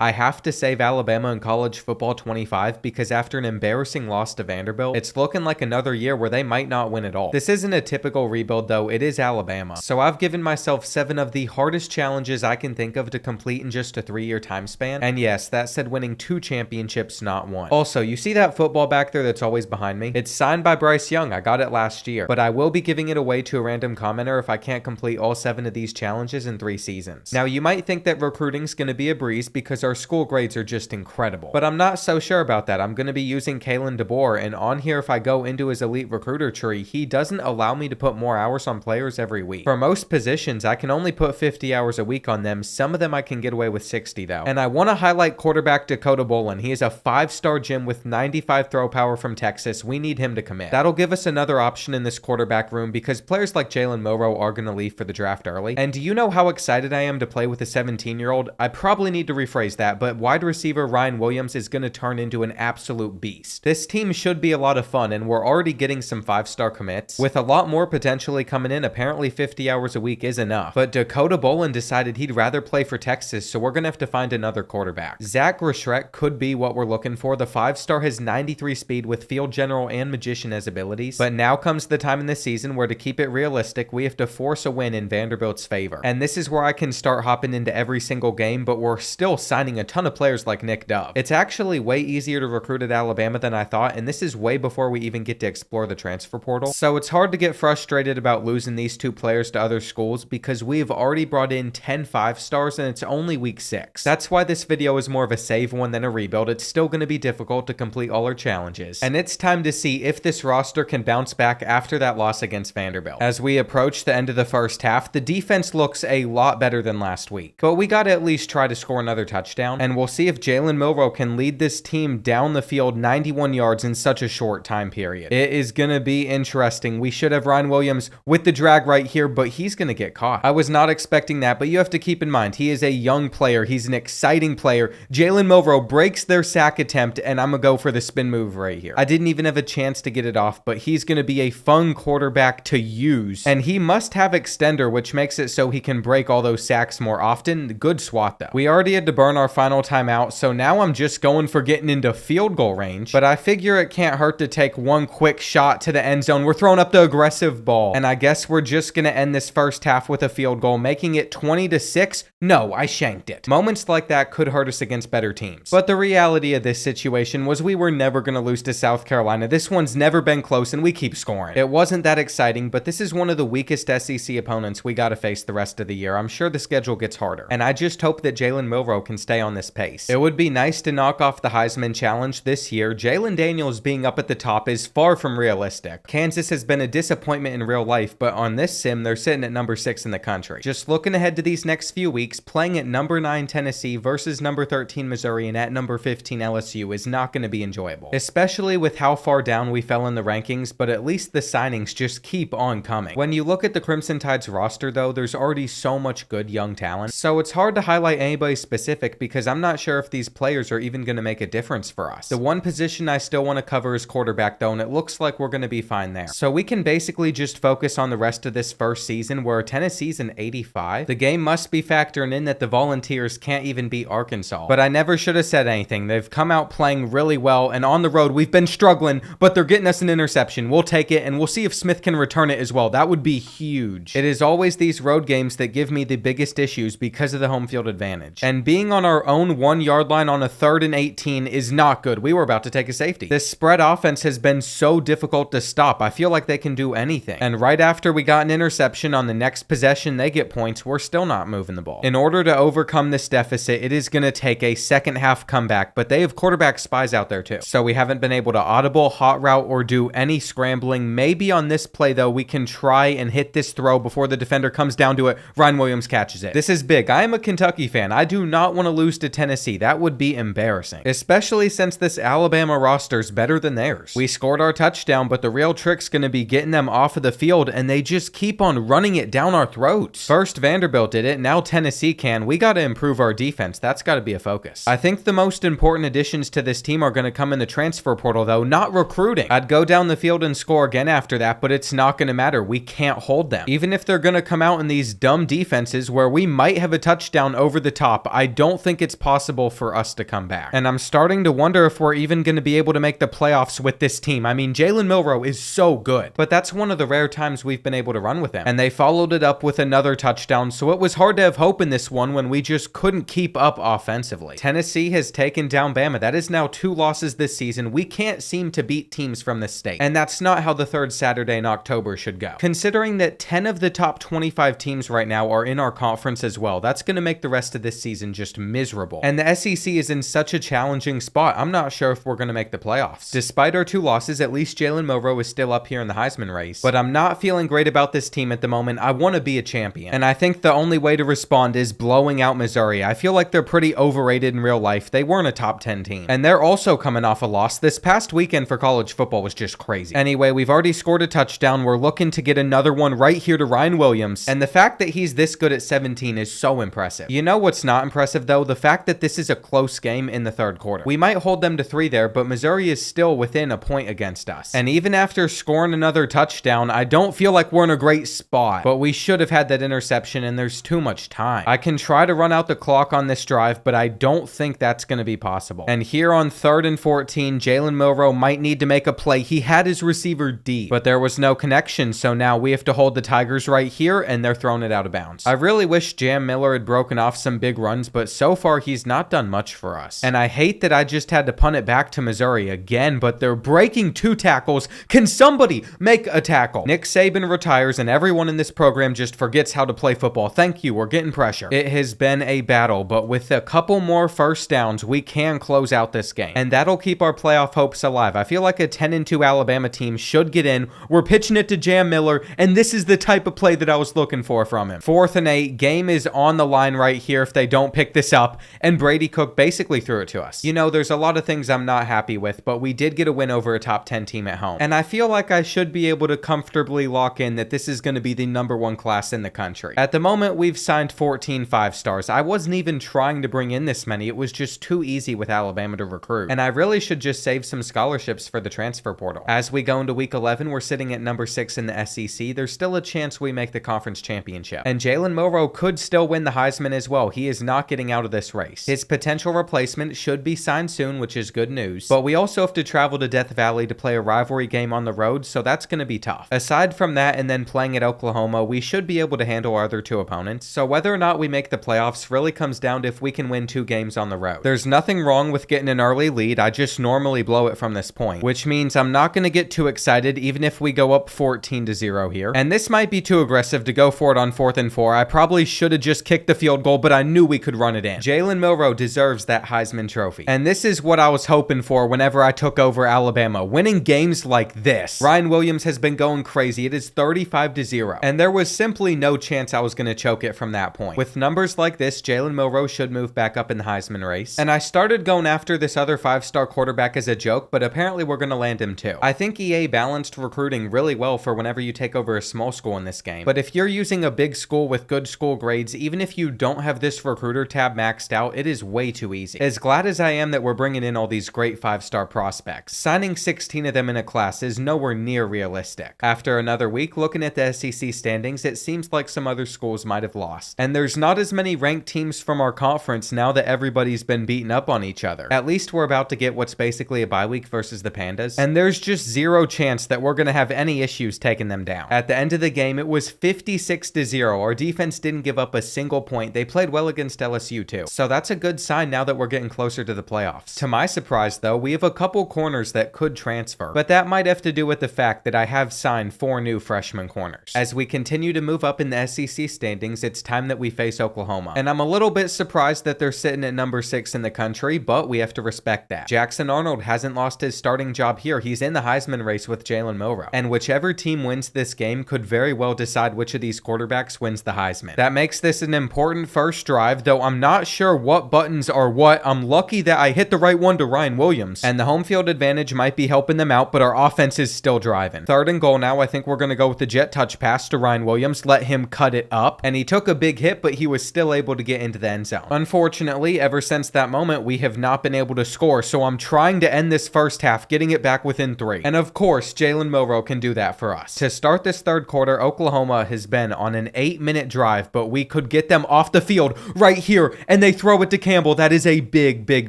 I have to save Alabama in college football 25 because after an embarrassing loss to Vanderbilt, it's looking like another year where they might not win at all. This isn't a typical rebuild though, it is Alabama. So I've given myself 7 of the hardest challenges I can think of to complete in just a 3-year time span. And yes, that said winning 2 championships, not 1. Also, you see that football back there that's always behind me? It's signed by Bryce Young. I got it last year, but I will be giving it away to a random commenter if I can't complete all 7 of these challenges in 3 seasons. Now, you might think that recruiting's going to be a breeze because our school grades are just incredible, but I'm not so sure about that. I'm going to be using Kalen DeBoer, and on here, if I go into his elite recruiter tree, he doesn't allow me to put more hours on players every week. For most positions, I can only put 50 hours a week on them. Some of them I can get away with 60 though. And I want to highlight quarterback Dakota Bolin. He is a 5-star gem with 95 throw power from Texas. We need him to commit. That'll give us another option in this quarterback room because players like Jalen Milroe are going to leave for the draft early. And do you know how excited I am to play with a 17-year-old? I probably need to rephrase that, but wide receiver Ryan Williams is going to turn into an absolute beast. This team should be a lot of fun, and we're already getting some 5-star commits, with a lot more potentially coming in. Apparently 50 hours a week is enough, but Dakota Bolin decided he'd rather play for Texas, so we're going to have to find another quarterback. Zach Reschreck could be what we're looking for. The 5-star has 93 speed with field general and magician as abilities, but now comes the time in the season where, to keep it realistic, we have to force a win in Vanderbilt's favor. And this is where I can start hopping into every single game, but we're still signing a ton of players like Nick Dove. It's actually way easier to recruit at Alabama than I thought, and this is way before we even get to explore the transfer portal. So it's hard to get frustrated about losing these 2 players to other schools because we have already brought in 10 5-stars and it's only week 6. That's why this video is more of a save one than a rebuild. It's still going to be difficult to complete all our challenges, and it's time to see if this roster can bounce back after that loss against Vanderbilt. As we approach the end of the first half, the defense looks a lot better than last week, but we got to at least try to score another touchdown, and we'll see if Jalen Milroe can lead this team down the field 91 yards in such a short time period. It is going to be interesting. We should have Ryan Williams with the drag right here, but he's going to get caught. I was not expecting that, but you have to keep in mind, he is a young player. He's an exciting player. Jalen Milroe breaks their sack attempt, and I'm going to go for the spin move right here. I didn't even have a chance to get it off, but he's going to be a fun quarterback to use, and he must have extender, which makes it so he can break all those sacks more often. Good swat though. We already had to burn our final timeout, so now I'm just going for getting into field goal range, but I figure it can't hurt to take one quick shot to the end zone. We're throwing up the aggressive ball, and I guess we're just going to end this first half with a field goal, making it 20-6. No, I shanked it. Moments like that could hurt us against better teams, but the reality of this situation was we were never going to lose to South Carolina. This one's never been close, and we keep scoring. It wasn't that exciting, but this is one of the weakest SEC opponents we got to face the rest of the year. I'm sure the schedule gets harder, and I just hope that Jalen Milroe can stay on this pace. It would be nice to knock off the Heisman Challenge this year. Jalen Daniels being up at the top is far from realistic. Kansas has been a disappointment in real life, but on this sim, they're sitting at number 6 in the country. Just looking ahead to these next few weeks, playing at number 9 Tennessee versus number 13 Missouri and at number 15 LSU is not going to be enjoyable, especially with how far down we fell in the rankings, but at least the signings just keep on coming. When you look at the Crimson Tide's roster though, there's already so much good young talent, so it's hard to highlight anybody specific because I'm not sure if these players are even going to make a difference for us. The one position I still want to cover is quarterback though, and it looks like we're going to be fine there. So we can basically just focus on the rest of this first season where Tennessee's an 85. The game must be factoring in that the Volunteers can't even beat Arkansas, but I never should have said anything. They've come out playing really well, and on the road we've been struggling, but they're getting us an interception. We'll take it, and we'll see if Smith can return it as well. That would be huge. It is always these road games that give me the biggest issues because of the home field advantage, and being on our own 1-yard line on a 3rd and 18 is not good. We were about to take a safety. This spread offense has been so difficult to stop. I feel like they can do anything, and right after we got an interception on the next possession, they get points. We're still not moving the ball. In order to overcome this deficit, it is going to take a second half comeback, but they have quarterback spies out there too, so we haven't been able to audible, hot route, or do any scrambling. Maybe on this play though, we can try and hit this throw before the defender comes down to it. Ryan Williams catches it. This is big. I am a Kentucky fan. I do not want to lose to Tennessee. That would be embarrassing, especially since this Alabama roster's better than theirs. We scored our touchdown, but the real trick's going to be getting them off of the field, and they just keep on running it down our throats. First Vanderbilt did it, now Tennessee can. We got to improve our defense. That's got to be a focus. I think the most important additions to this team are going to come in the transfer portal though, not recruiting. I'd go down the field and score again after that, but it's not going to matter. We can't hold them. Even if they're going to come out in these dumb defenses where we might have a touchdown over the top, I don't think think it's possible for us to come back. And I'm starting to wonder if we're even going to be able to make the playoffs with this team. I mean, Jalen Milroe is so good, but that's one of the rare times we've been able to run with him. And they followed it up with another touchdown, so it was hard to have hope in this one when we just couldn't keep up offensively. Tennessee has taken down Bama. That is now 2 losses this season. We can't seem to beat teams from this state. And that's not how the third Saturday in October should go. Considering that 10 of the top 25 teams right now are in our conference as well, that's going to make the rest of this season just miserable. And the SEC is in such a challenging spot. I'm not sure if we're going to make the playoffs. Despite our 2 losses, at least Jalen Milroe is still up here in the Heisman race. But I'm not feeling great about this team at the moment. I want to be a champion. And I think the only way to respond is blowing out Missouri. I feel like they're pretty overrated in real life. They weren't a top 10 team. And they're also coming off a loss. This past weekend for college football was just crazy. Anyway, we've already scored a touchdown. We're looking to get another one right here to Ryan Williams. And the fact that he's this good at 17 is so impressive. You know what's not impressive though? The fact that this is a close game in the third quarter. We might hold them to 3 there, but Missouri is still within a point against us. And even after scoring another touchdown, I don't feel like we're in a great spot, but we should have had that interception and there's too much time. I can try to run out the clock on this drive, but I don't think that's going to be possible. And here on 3rd and 14, Jalen Milroe might need to make a play. He had his receiver deep, but there was no connection, so now we have to hold the Tigers right here and they're throwing it out of bounds. I really wish Jam Miller had broken off some big runs, but so far he's not done much for us. And I hate that I just had to punt it back to Missouri again, but they're breaking 2 tackles. Can somebody make a tackle? Nick Saban retires and everyone in this program just forgets how to play football. Thank you, we're getting pressure. It has been a battle, but with a couple more first downs, we can close out this game. And that'll keep our playoff hopes alive. I feel like a 10-2 Alabama team should get in. We're pitching it to Jam Miller, and this is the type of play that I was looking for from him. 4th and 8, game is on the line right here if they don't pick this up, and Brady Cook basically threw it to us. You know, there's a lot of things I'm not happy with, but we did get a win over a top 10 team at home. And I feel like I should be able to comfortably lock in that this is going to be the #1 class in the country. At the moment, we've signed 14 5-stars. I wasn't even trying to bring in this many. It was just too easy with Alabama to recruit. And I really should just save some scholarships for the transfer portal. As we go into week 11, we're sitting at number 6 in the SEC. There's still a chance we make the conference championship. And Jalen Milroe could still win the Heisman as well. He is not getting out of this race. His potential replacement should be signed soon, which is good news. But we also have to travel to Death Valley to play a rivalry game on the road, so that's going to be tough. Aside from that and then playing at Oklahoma, we should be able to handle our other 2 opponents. So whether or not we make the playoffs really comes down to if we can win 2 games on the road. There's nothing wrong with getting an early lead. I just normally blow it from this point, which means I'm not going to get too excited even if we go up 14-0 here. And this might be too aggressive to go for it on 4th and 4. I probably should have just kicked the field goal, but I knew we could run it in. Jalen Milroe deserves that Heisman Trophy. And this is what I was hoping for whenever I took over Alabama. Winning games like this. Ryan Williams has been going crazy. It is 35-0. And there was simply no chance I was going to choke it from that point. With numbers like this, Jalen Milroe should move back up in the Heisman race. And I started going after this other 5-star quarterback as a joke, but apparently we're going to land him too. I think EA balanced recruiting really well for whenever you take over a small school in this game. But if you're using a big school with good school grades, even if you don't have this recruiter tab maxed out, it is way too easy. As glad as I am that we're bringing in all these great 5-star prospects, signing 16 of them in a class is nowhere near realistic. After another week looking at the SEC standings, it seems like some other schools might have lost. And there's not as many ranked teams from our conference now that everybody's been beaten up on each other. At least we're about to get what's basically a bye week versus the Pandas, and there's just zero chance that we're going to have any issues taking them down. At the end of the game, it was 56-0. Our defense didn't give up a single point. They played well against LSU too. So that's a good sign now that we're getting closer to the playoffs. To my surprise though, we have a couple corners that could transfer, but that might have to do with the fact that I have signed 4 new freshman corners. As we continue to move up in the SEC standings, it's time that we face Oklahoma. And I'm a little bit surprised that they're sitting at number 6 in the country, but we have to respect that. Jackson Arnold hasn't lost his starting job here. He's in the Heisman race with Jalen Milroe. And whichever team wins this game could very well decide which of these quarterbacks wins the Heisman. That makes this an important first drive, though I'm not sure what buttons are what. I'm lucky that I hit the right one to Ryan Williams. And the home field advantage might be helping them out, but our offense is still driving. 3rd and goal now. I think we're going to go with the jet touch pass to Ryan Williams, let him cut it up. And he took a big hit, but he was still able to get into the end zone. Unfortunately, ever since that moment, we have not been able to score, so I'm trying to end this first half, getting it back within 3. And of course, Jalen Milroe can do that for us. To start this third quarter, Oklahoma has been on an 8-minute drive, but we could get them off the field right here, and and they throw it to Campbell. That is a big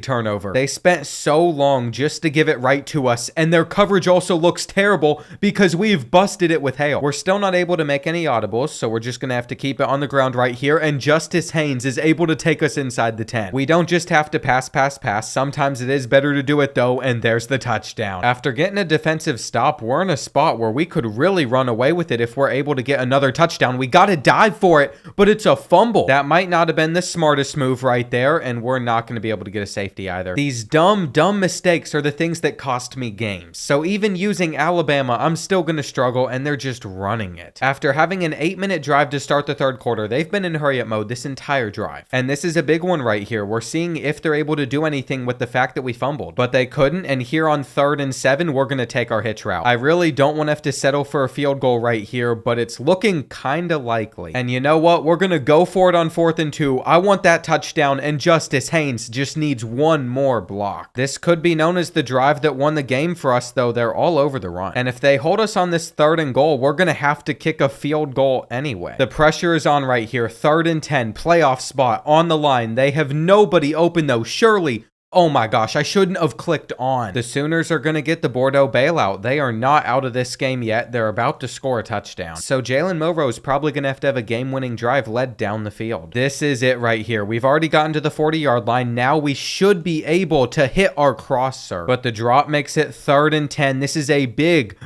turnover. They spent so long just to give it right to us, and their coverage also looks terrible because we've busted it with Hale. We're still not able to make any audibles, so we're just gonna have to keep it on the ground right here, and Justice Haynes is able to take us inside the 10. We don't just have to pass. Sometimes it is better to do it though, and there's the touchdown. After getting a defensive stop, we're in a spot where we could really run away with it if we're able to get another touchdown. We gotta dive for it, but it's a fumble. That might not have been the smartest move right there, and we're not gonna be able to get a safety either. These dumb mistakes are the things that cost me games. So even using Alabama, I'm still gonna struggle, and they're just running it. After having an 8-minute drive to start the third quarter, they've been in hurry up mode this entire drive. And this is a big one right here. We're seeing if they're able to do anything with the fact that we fumbled, but they couldn't. And here on 3rd and 7, we're going to take our hitch route. I really don't want to have to settle for a field goal right here, but it's looking kind of likely. And you know what? We're going to go for it on 4th and 2. I want that touchdown, and Justice Haynes just needs one more block. This could be known as the drive that won the game for us, though. They're all over the run. And if they hold us on this 3rd and goal, we're going to have to kick a field goal anyway. The pressure is on right here. 3rd and 10, playoff spot on the line. They have nobody open though. Surely. Oh my gosh, I shouldn't have clicked on. The Sooners are going to get the Bordeaux bailout. They are not out of this game yet. They're about to score a touchdown. So Jalen Milroe is probably going to have a game-winning drive led down the field. This is it right here. We've already gotten to the 40-yard line. Now we should be able to hit our crosser. But the drop makes it 3rd and 10. This is a big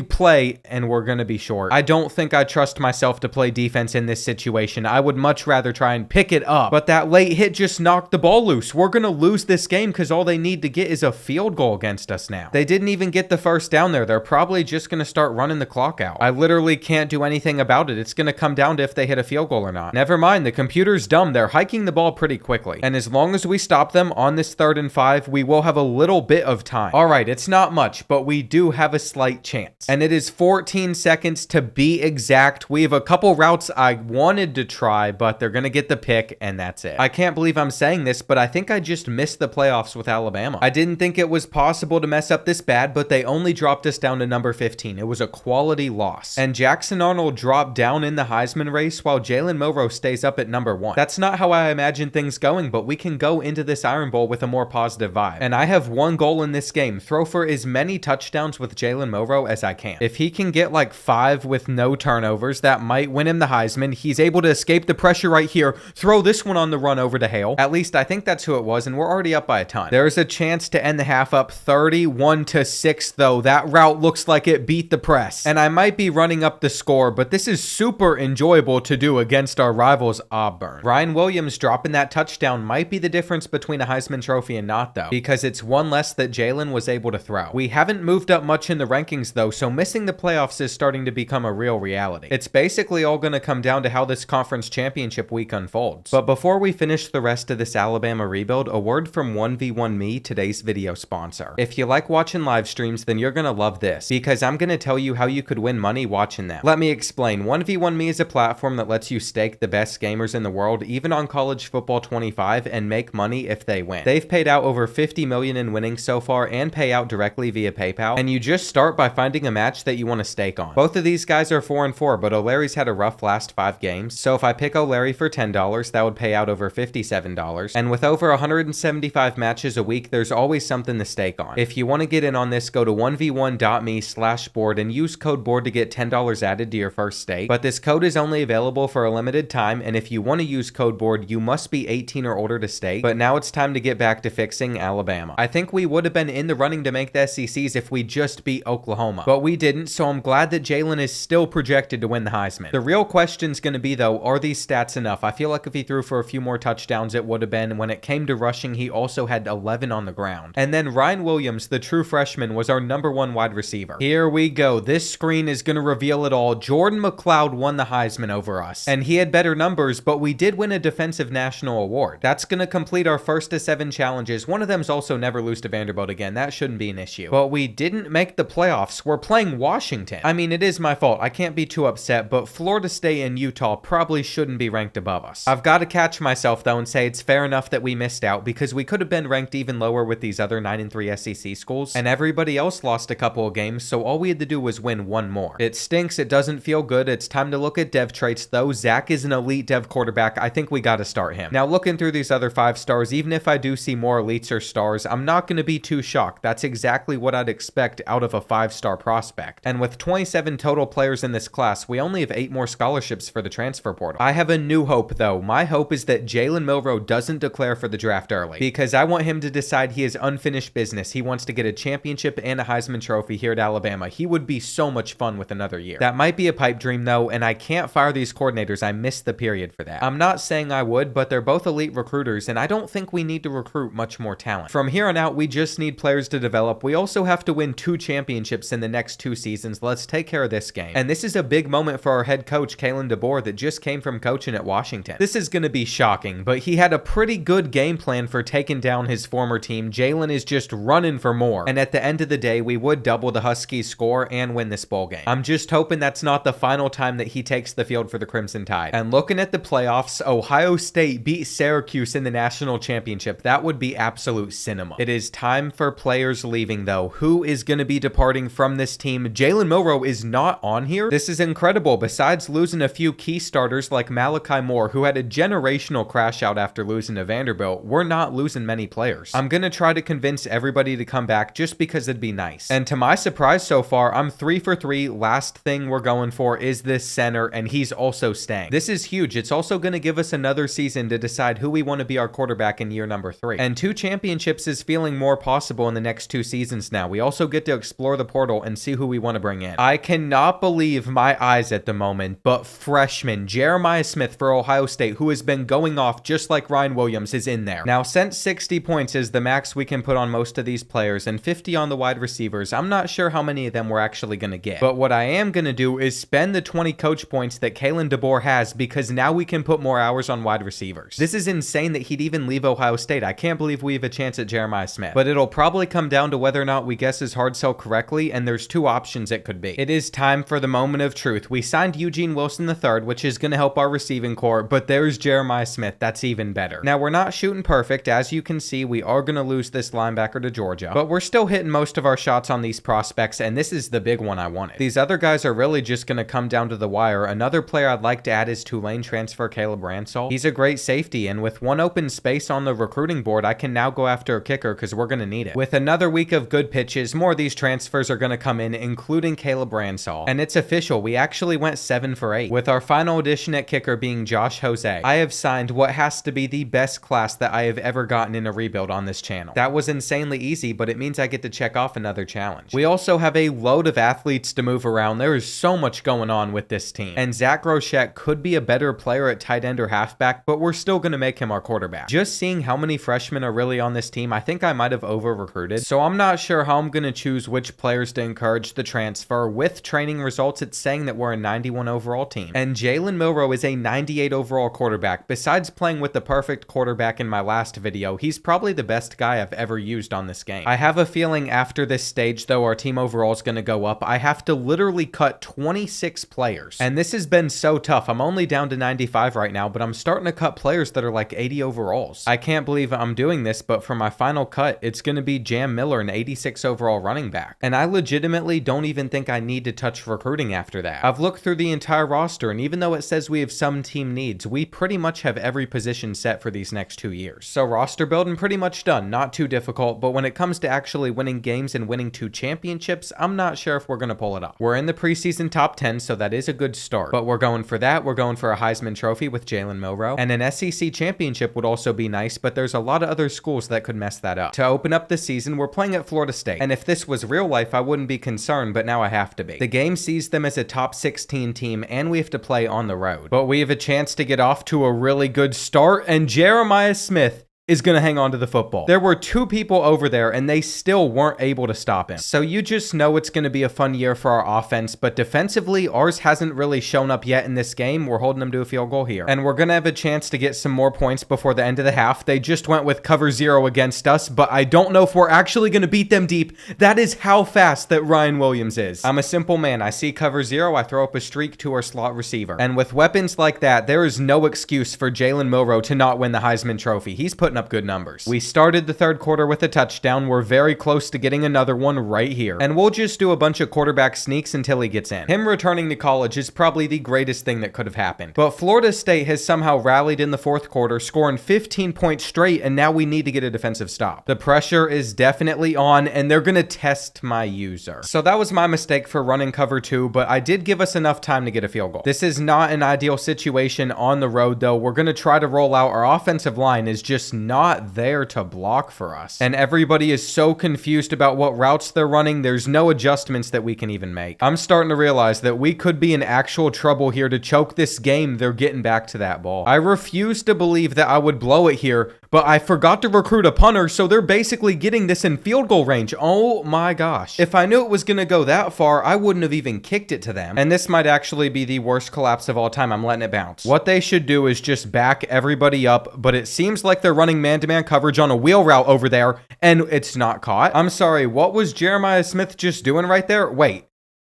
play, and we're going to be short. I don't think I trust myself to play defense in this situation. I would much rather try and pick it up. But that late hit just knocked the ball loose. We're going to lose this game because all they need to get is a field goal against us now. They didn't even get the first down there. They're probably just going to start running the clock out. I literally can't do anything about it. It's going to come down to if they hit a field goal or not. Never mind, the computer's dumb. They're hiking the ball pretty quickly. And as long as we stop them on this 3rd and 5, we will have a little bit of time. All right, it's not much, but we do have a slight chance. And it is 14 seconds to be exact. We have a couple routes I wanted to try, but they're going to get the pick, and that's it. I can't believe I'm saying this, but I think I just missed the playoffs with Alabama. I didn't think it was possible to mess up this bad, but they only dropped us down to number 15. It was a quality loss. And Jackson Arnold dropped down in the Heisman race while Jalen Milroe stays up at number 1. That's not how I imagine things going, but we can go into this Iron Bowl with a more positive vibe. And I have one goal in this game: throw for as many touchdowns with Jalen Milroe as I can. If he can get like 5 with no turnovers, that might win him the Heisman. He's able to escape the pressure right here, throw this one on the run over to Hale. At least I think that's who it was, and we're already up by a ton. There's a chance to end the half up 31-6 though. That route looks like it beat the press. And I might be running up the score, but this is super enjoyable to do against our rivals Auburn. Ryan Williams dropping that touchdown might be the difference between a Heisman Trophy and not though, because it's one less that Jalen was able to throw. We haven't moved up much in the rankings though, so missing the playoffs is starting to become a real reality. It's basically all going to come down to how this conference championship week unfolds. But before we finish the rest of this Alabama rebuild, a word from 1v1me, today's video sponsor. If you like watching live streams, then you're gonna love this, because I'm gonna tell you how you could win money watching them. Let me explain. 1v1me is a platform that lets you stake the best gamers in the world, even on College Football 25, and make money if they win. They've paid out over $50 million in winnings so far, and pay out directly via PayPal, and you just start by finding a match that you want to stake on. Both of these guys are 4-4, but O'Leary's had a rough last 5 games, so if I pick O'Leary for $10, that would pay out over $57, and with over 175 matches a week, there's always something to stake on. If you want to get in on this, go to 1v1.me/board and use code BOARD to get $10 added to your first stake. But this code is only available for a limited time, and if you want to use code BOARD, you must be 18 or older to stake. But now it's time to get back to fixing Alabama. I think we would have been in the running to make the SECs if we just beat Oklahoma, but we didn't, so I'm glad that Jalen is still projected to win the Heisman. The real question's going to be though, are these stats enough? I feel like if he threw for a few more touchdowns, it would have been. When it came to rushing, he also had 11 on the ground. And then Ryan Williams, the true freshman, was our number 1 wide receiver. Here we go. This screen is going to reveal it all. Jordan McLeod won the Heisman over us, and he had better numbers, but we did win a defensive national award. That's going to complete our first to 7 challenges. One of them's also never lose to Vanderbilt again. That shouldn't be an issue. But we didn't make the playoffs. We're playing Washington. I mean, it is my fault. I can't be too upset, but Florida State and Utah probably shouldn't be ranked above us. I've got to catch myself though and say it's fair enough that we missed out, because we could have have been ranked even lower with these other 9-3 SEC schools, and everybody else lost a couple of games, so all we had to do was win one more. It stinks, it doesn't feel good. It's time to look at dev traits though. Zach is an elite dev quarterback. I think we got to start him. Now looking through these other 5 stars, even if I do see more elites or stars, I'm not going to be too shocked. That's exactly what I'd expect out of a 5-star prospect. And with 27 total players in this class, we only have 8 more scholarships for the transfer portal. I have a new hope though. My hope is that Jalen Milroe doesn't declare for the draft early, because I want him to decide he has unfinished business. He wants to get a championship and a Heisman Trophy here at Alabama. He would be so much fun with another year. That might be a pipe dream though, and I can't fire these coordinators. I missed the period for that. I'm not saying I would, but they're both elite recruiters, and I don't think we need to recruit much more talent. From here on out, we just need players to develop. We also have to win 2 championships in the next 2 seasons. Let's take care of this game. And this is a big moment for our head coach, Kalen DeBoer, that just came from coaching at Washington. This is going to be shocking, but he had a pretty good game plan for taking down his former team. Jalen is just running for more. And at the end of the day, we would double the Huskies' score and win this bowl game. I'm just hoping that's not the final time that he takes the field for the Crimson Tide. And looking at the playoffs, Ohio State beat Syracuse in the national championship. That would be absolute cinema. It is time for players leaving though. Who is going to be departing from this team? Jalen Milroe is not on here. This is incredible. Besides losing a few key starters like Malachi Moore, who had a generational crash out after losing to Vanderbilt, we're not losing many players. I'm going to try to convince everybody to come back just because it'd be nice. And to my surprise so far, I'm 3 for 3. Last thing we're going for is this center, and he's also staying. This is huge. It's also going to give us another season to decide who we want to be our quarterback in year number 3. And 2 championships is feeling more possible in the next 2 seasons now. We also get to explore the portal and see who we want to bring in. I cannot believe my eyes at the moment, but freshman Jeremiah Smith for Ohio State, who has been going off just like Ryan Williams, is in there. Now, since 60 points is the max we can put on most of these players and 50 on the wide receivers, I'm not sure how many of them we're actually going to get. But what I am going to do is spend the 20 coach points that Kalen DeBoer has, because now we can put more hours on wide receivers. This is insane that he'd even leave Ohio State. I can't believe we have a chance at Jeremiah Smith. But it'll probably come down to whether or not we guess his hard sell correctly, and there's 2 options it could be. It is time for the moment of truth. We signed Eugene Wilson III, which is going to help our receiving core, but there's Jeremiah Smith. That's even better. Now, we're not shooting perfect. As you can see, we are going to lose this linebacker to Georgia, but we're still hitting most of our shots on these prospects, and this is the big one I wanted. These other guys are really just going to come down to the wire. Another player I'd like to add is Tulane transfer Caleb Ransall. He's a great safety, and with 1 open space on the recruiting board, I can now go after a kicker because we're going to need it. With another week of good pitches, more of these transfers are going to come in, including Caleb Ransall. And it's official. We actually went 7 for 8, with our final addition at kicker being Josh Jose. I have signed what has to be the best class that I have ever gotten in a rebuild on this channel. That was insanely easy, but it means I get to check off another challenge. We also have a load of athletes to move around. There is so much going on with this team. And Zach Rochette could be a better player at tight end or halfback, but we're still going to make him our quarterback. Just seeing how many freshmen are really on this team, I think I might have over-recruited. So I'm not sure how I'm going to choose which players to encourage the transfer. With training results, it's saying that we're a 91 overall team. And Jalen Milroe is a 98 overall quarterback. Besides playing with the perfect quarterback in my last video, he's probably the best guy I've ever used on this game. I have a feeling after this stage, though, our team overall is going to go up. I have to literally cut 26 players. And this has been so tough. I'm only down to 95 right now, but I'm starting to cut players that are like 80 overalls. I can't believe I'm doing this, but for my final cut, it's going to be Jam Miller, an 86 overall running back. And I legitimately don't even think I need to touch recruiting after that. I've looked through the entire roster, and even though it says we have some team needs, we pretty much have every position set for these next 2 years. So roster building pretty much done. Not too difficult, but when it comes to actually winning games and winning 2 championships, I'm not sure if we're going to pull it off. We're in the preseason top 10, so that is a good start. But we're going for that. We're going for a Heisman Trophy with Jalen Milroe. And an SEC championship would also be nice, but there's a lot of other schools that could mess that up. To open up the season, we're playing at Florida State. And if this was real life, I wouldn't be concerned, but now I have to be. The game sees them as a top 16 team, and we have to play on the road. But we have a chance to get off to a really good start, and Jeremiah Smith is going to hang on to the football. There were 2 people over there, and they still weren't able to stop him. So you just know it's going to be a fun year for our offense, but defensively, ours hasn't really shown up yet in this game. We're holding them to a field goal here. And we're going to have a chance to get some more points before the end of the half. They just went with cover 0 against us, but I don't know if we're actually going to beat them deep. That is how fast that Ryan Williams is. I'm a simple man. I see cover 0, I throw up a streak to our slot receiver. And with weapons like that, there is no excuse for Jalen Milroe to not win the Heisman Trophy. He's putting putting up good numbers. We started the third quarter with a touchdown. We're very close to getting another one right here. And we'll just do a bunch of quarterback sneaks until he gets in. Him returning to college is probably the greatest thing that could have happened. But Florida State has somehow rallied in the fourth quarter, scoring 15 points straight, and now we need to get a defensive stop. The pressure is definitely on, and they're going to test my user. So that was my mistake for running cover 2, but I did give us enough time to get a field goal. This is not an ideal situation on the road, though. We're going to try to roll out. Our offensive line is just not there to block for us. And everybody is so confused about what routes they're running. There's no adjustments that we can even make. I'm starting to realize that we could be in actual trouble here to choke this game. They're getting back to that ball. I refuse to believe that I would blow it here, but I forgot to recruit a punter, so they're basically getting this in field goal range. Oh my gosh. If I knew it was going to go that far, I wouldn't have even kicked it to them. And this might actually be the worst collapse of all time. I'm letting it bounce. What they should do is just back everybody up, but it seems like they're running man-to-man coverage on a wheel route over there, and it's not caught. I'm sorry, what was Jeremiah Smith just doing right there? Wait.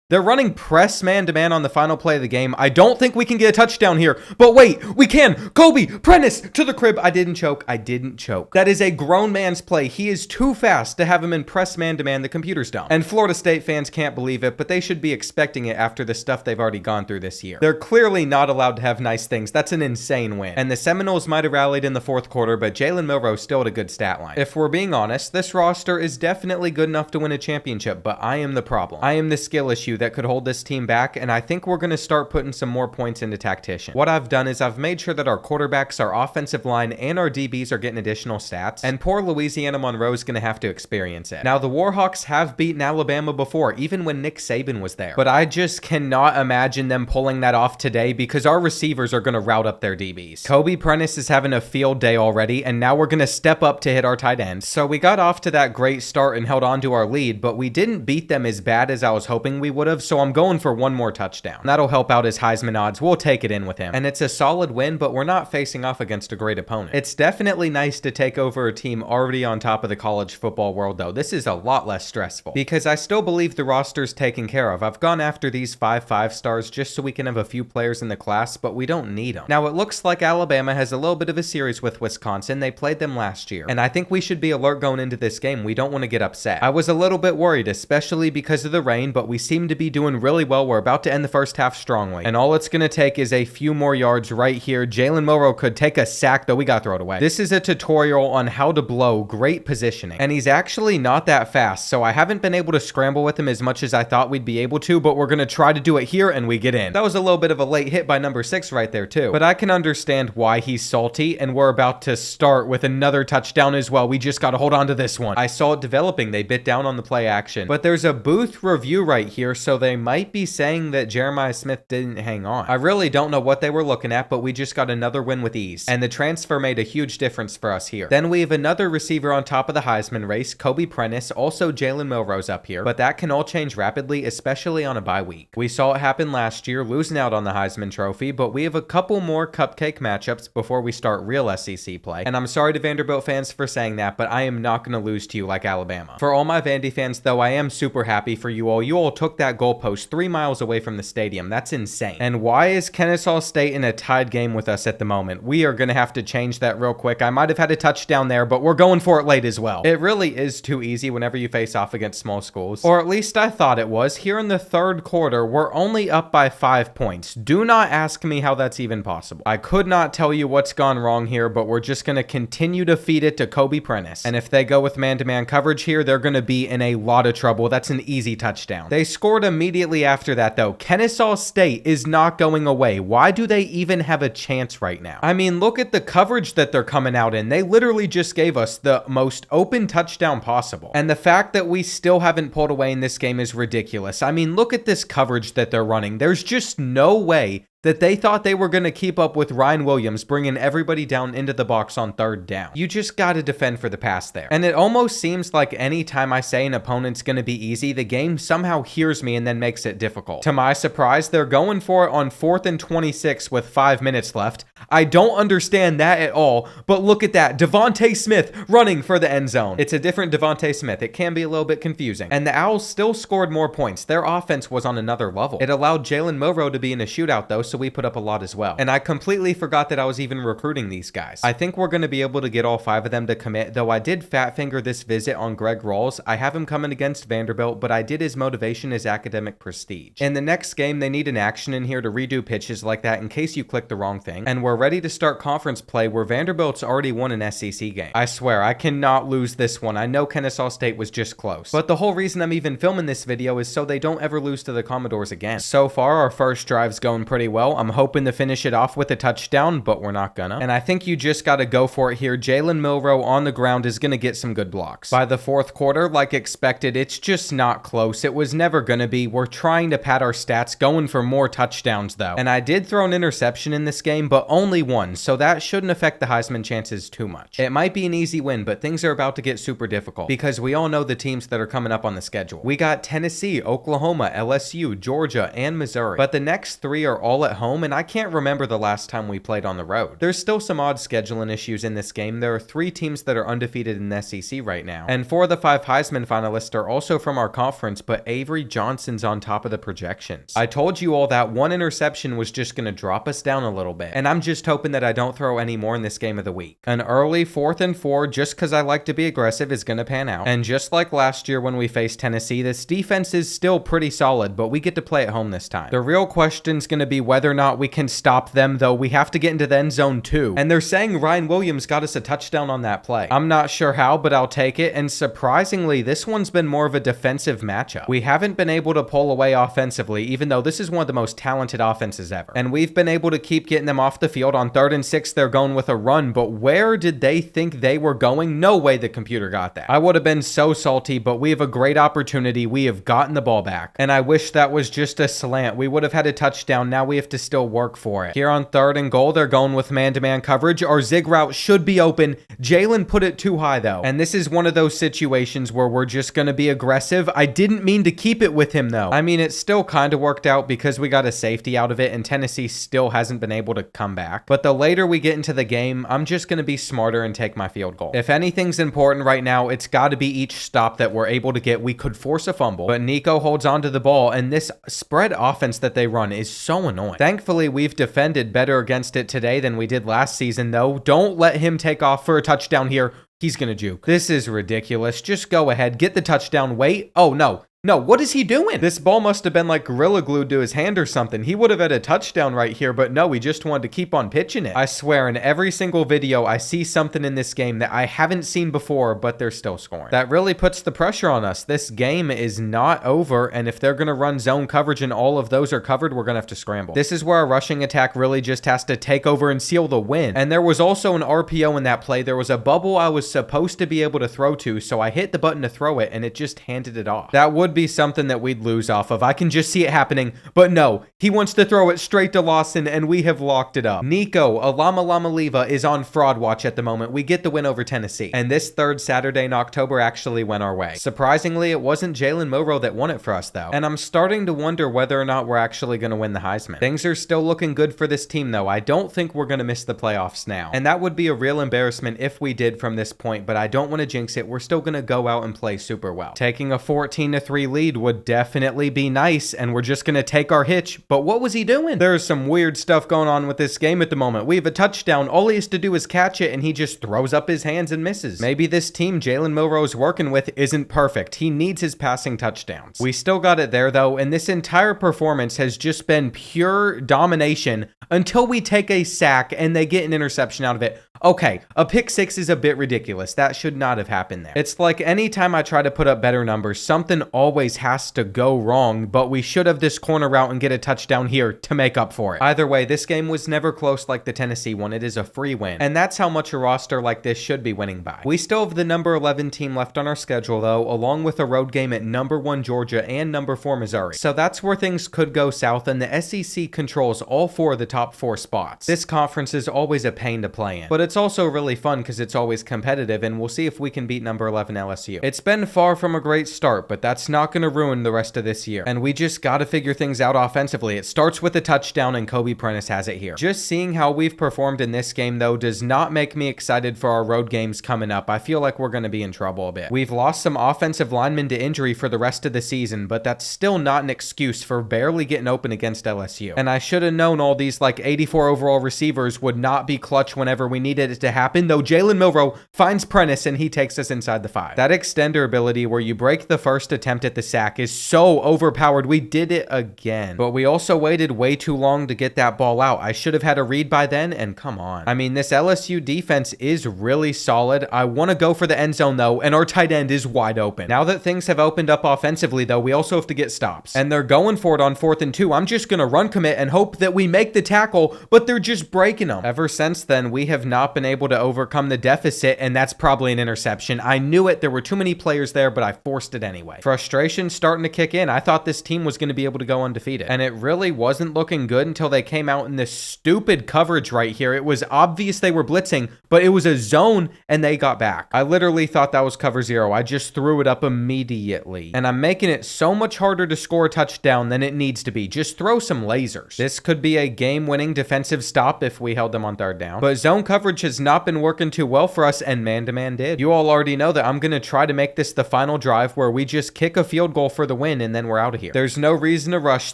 They're running press man-to-man on the final play of the game. I don't think we can get a touchdown here, but wait, we can. Kobe, Prentice, to the crib. I didn't choke. That is a grown man's play. He is too fast to have him in press man-to-man. The computer's dumb. And Florida State fans can't believe it, but they should be expecting it after the stuff they've already gone through this year. They're clearly not allowed to have nice things. That's an insane win. And the Seminoles might have rallied in the fourth quarter, but Jalen Milroe still had a good stat line. If we're being honest, this roster is definitely good enough to win a championship, but I am the problem. I am the skill issue that could hold this team back, and I think we're going to start putting some more points into tactician. What I've done is I've made sure that our quarterbacks, our offensive line, and our DBs are getting additional stats, and poor Louisiana Monroe is going to have to experience it. Now, the Warhawks have beaten Alabama before, even when Nick Saban was there, but I just cannot imagine them pulling that off today because our receivers are going to route up their DBs. Kobe Prentice is having a field day already, and now we're going to step up to hit our tight end. So we got off to that great start and held on to our lead, but we didn't beat them as bad as I was hoping we would have, so I'm going for one more touchdown. That'll help out his Heisman odds. We'll take it in with him. And it's a solid win, but we're not facing off against a great opponent. It's definitely nice to take over a team already on top of the college football world, though. This is a lot less stressful because I still believe the roster's taken care of. I've gone after these 5 stars just so we can have a few players in the class, but we don't need them. Now, it looks like Alabama has a little bit of a series with Wisconsin. They played them last year, and I think we should be alert going into this game. We don't want to get upset. I was a little bit worried, especially because of the rain, but we seem to be doing really well. We're about to end the first half strongly, and all it's going to take is a few more yards right here. Jalen Milroe could take a sack, though we got to throw it away. This is a tutorial on how to blow. Great positioning, and he's actually not that fast, so I haven't been able to scramble with him as much as I thought we'd be able to, but we're going to try to do it here, and we get in. That was a little bit of a late hit by number 6 right there, too, but I can understand why he's salty, and we're about to start with another touchdown as well. We just got to hold on to this one. I saw it developing. They bit down on the play action, but there's a booth review right here, so they might be saying that Jeremiah Smith didn't hang on. I really don't know what they were looking at, but we just got another win with ease, and the transfer made a huge difference for us here. Then we have another receiver on top of the Heisman race, Kobe Prentice. Also Jalen Milroe's up here, but that can all change rapidly, especially on a bye week. We saw it happen last year, losing out on the Heisman Trophy, but we have a couple more cupcake matchups before we start real SEC play, and I'm sorry to Vanderbilt fans for saying that, but I am not going to lose to you like Alabama. For all my Vandy fans, though, I am super happy for you all. You all took that goalpost 3 miles away from the stadium. That's insane. And why is Kennesaw State in a tied game with us at the moment? We are going to have to change that real quick. I might have had a touchdown there, but we're going for it late as well. It really is too easy whenever you face off against small schools, or at least I thought it was. Here in the third quarter, we're only up by 5 points. Do not ask me how that's even possible. I could not tell you what's gone wrong here, but we're just going to continue to feed it to Kobe Prentice. And if they go with man-to-man coverage here, they're going to be in a lot of trouble. That's an easy touchdown. They scored immediately after that, though. Kennesaw State is not going away. Why do they even have a chance right now? I mean, look at the coverage that they're coming out in. They literally just gave us the most open touchdown possible. And the fact that we still haven't pulled away in this game is ridiculous. I mean, look at this coverage that they're running. There's just no way that they thought they were going to keep up with Ryan Williams bringing everybody down into the box on third down. You just got to defend for the pass there. And it almost seems like any time I say an opponent's going to be easy, the game somehow hears me and then makes it difficult. To my surprise, they're going for it on 4th and 26 with 5 minutes left. I don't understand that at all, but look at that. Devontae Smith running for the end zone. It's a different Devontae Smith. It can be a little bit confusing. And the Owls still scored more points. Their offense was on another level. It allowed Jalen Milroe to be in a shootout, though, so we put up a lot as well. And I completely forgot that I was even recruiting these guys. I think we're going to be able to get all 5 of them to commit, though I did fat finger this visit on Greg Rawls. I have him coming against Vanderbilt, but I did his motivation as academic prestige. In the next game, they need an action in here to redo pitches like that in case you click the wrong thing. And we're ready to start conference play where Vanderbilt's already won an SEC game. I swear, I cannot lose this one. I know Kennesaw State was just close. But the whole reason I'm even filming this video is so they don't ever lose to the Commodores again. So far, our first drive's going pretty well. I'm hoping to finish it off with a touchdown, but we're not gonna. And I think you just gotta go for it here. Jalen Milroe on the ground is gonna get some good blocks. By the fourth quarter, like expected, it's just not close. It was never gonna be. We're trying to pad our stats, going for more touchdowns though. And I did throw an interception in this game, but only one, so that shouldn't affect the Heisman chances too much. It might be an easy win, but things are about to get super difficult because we all know the teams that are coming up on the schedule. We got Tennessee, Oklahoma, LSU, Georgia, and Missouri. But the next 3 are all at home, and I can't remember the last time we played on the road. There's still some odd scheduling issues in this game. There are 3 teams that are undefeated in the SEC right now. And 4 of the 5 Heisman finalists are also from our conference, but Avery Johnson's on top of the projections. I told you all that one interception was just going to drop us down a little bit, and I'm just hoping that I don't throw any more in this game of the week. An early 4th and 4, just because I like to be aggressive, is going to pan out. And just like last year when we faced Tennessee, this defense is still pretty solid, but we get to play at home this time. The real question's going to be whether or not we can stop them, though. We have to get into the end zone too. And they're saying Ryan Williams got us a touchdown on that play. I'm not sure how, but I'll take it. And surprisingly, this one's been more of a defensive matchup. We haven't been able to pull away offensively, even though this is one of the most talented offenses ever. And we've been able to keep getting them off the field. On 3rd and 6, they're going with a run, but where did they think they were going? No way the computer got that. I would have been so salty, but we have a great opportunity. We have gotten the ball back. And I wish that was just a slant. We would have had a touchdown. Now we have to still work for it. Here on 3rd and goal, they're going with man-to-man coverage. Our zig route should be open. Jalen put it too high though. And this is one of those situations where we're just going to be aggressive. I didn't mean to keep it with him though. I mean, it still kind of worked out because we got a safety out of it and Tennessee still hasn't been able to come back. But the later we get into the game, I'm just going to be smarter and take my field goal. If anything's important right now, it's got to be each stop that we're able to get. We could force a fumble, but Nico holds on to the ball, and this spread offense that they run is so annoying. Thankfully, we've defended better against it today than we did last season, though. Don't let him take off for a touchdown here. He's gonna juke. This is ridiculous. Just go ahead, get the touchdown. Wait. Oh, no. No, what is he doing? This ball must have been like gorilla glued to his hand or something. He would have had a touchdown right here, but no, he just wanted to keep on pitching it. I swear, in every single video, I see something in this game that I haven't seen before, but they're still scoring. That really puts the pressure on us. This game is not over, and if they're going to run zone coverage and all of those are covered, we're going to have to scramble. This is where our rushing attack really just has to take over and seal the win. And there was also an RPO in that play. There was a bubble I was supposed to be able to throw to, so I hit the button to throw it, and it just handed it off. That would be something that we'd lose off of. I can just see it happening, but no, he wants to throw it straight to Lawson, and we have locked it up. Nico Alamalama is on fraud watch at the moment. We get the win over Tennessee, and this 3rd Saturday in October actually went our way. Surprisingly, it wasn't Jalen Milroe that won it for us, though, and I'm starting to wonder whether or not we're actually going to win the Heisman. Things are still looking good for this team, though. I don't think we're going to miss the playoffs now, and that would be a real embarrassment if we did from this point, but I don't want to jinx it. We're still going to go out and play super well. Taking a 14-3 lead would definitely be nice, and we're just going to take our hitch. But what was he doing? There's some weird stuff going on with this game at the moment. We have a touchdown. All he has to do is catch it, and he just throws up his hands and misses. Maybe this team Jalen Milroe's working with isn't perfect. He needs his passing touchdowns. We still got it there, though, and this entire performance has just been pure domination until we take a sack and they get an interception out of it. Okay, a pick 6 is a bit ridiculous. That should not have happened there. It's like anytime I try to put up better numbers, something always has to go wrong, but we should have this corner route and get a touchdown here to make up for it. Either way, this game was never close like the Tennessee one. It is a free win, and that's how much a roster like this should be winning by. We still have the number 11 team left on our schedule, though, along with a road game at number 1 Georgia and number 4 Missouri. So that's where things could go south, and the SEC controls all 4 of the top 4 spots. This conference is always a pain to play in, but but it's also really fun because it's always competitive, and we'll see if we can beat number 11 LSU. It's been far from a great start, but that's not going to ruin the rest of this year, and we just got to figure things out offensively. It starts with a touchdown, and Kobe Prentice has it here. Just seeing how we've performed in this game, though, does not make me excited for our road games coming up. I feel like we're going to be in trouble a bit. We've lost some offensive linemen to injury for the rest of the season, but that's still not an excuse for barely getting open against LSU. And I should have known all these like 84 overall receivers would not be clutch whenever we needed it to happen, though Jalen Milroe finds Prentice and he takes us inside the 5. That extender ability where you break the first attempt at the sack is so overpowered. We did it again, but we also waited way too long to get that ball out. I should have had a read by then, and come on. I mean, this LSU defense is really solid. I want to go for the end zone though, and our tight end is wide open. Now that things have opened up offensively though, we also have to get stops, and they're going for it on 4th and 2. I'm just going to run commit and hope that we make the tackle, but they're just breaking them. Ever since then, we have not been able to overcome the deficit, and that's probably an interception. I knew it. There were too many players there, but I forced it anyway. Frustration starting to kick in. I thought this team was going to be able to go undefeated, and it really wasn't looking good until they came out in this stupid coverage right here. It was obvious they were blitzing, but it was a zone, and they got back. I literally thought that was cover 0. I just threw it up immediately, and I'm making it so much harder to score a touchdown than it needs to be. Just throw some lasers. This could be a game-winning defensive stop if we held them on 3rd down, but zone coverage has not been working too well for us, and man-to-man did. You all already know that I'm going to try to make this the final drive where we just kick a field goal for the win, and then we're out of here. There's no reason to rush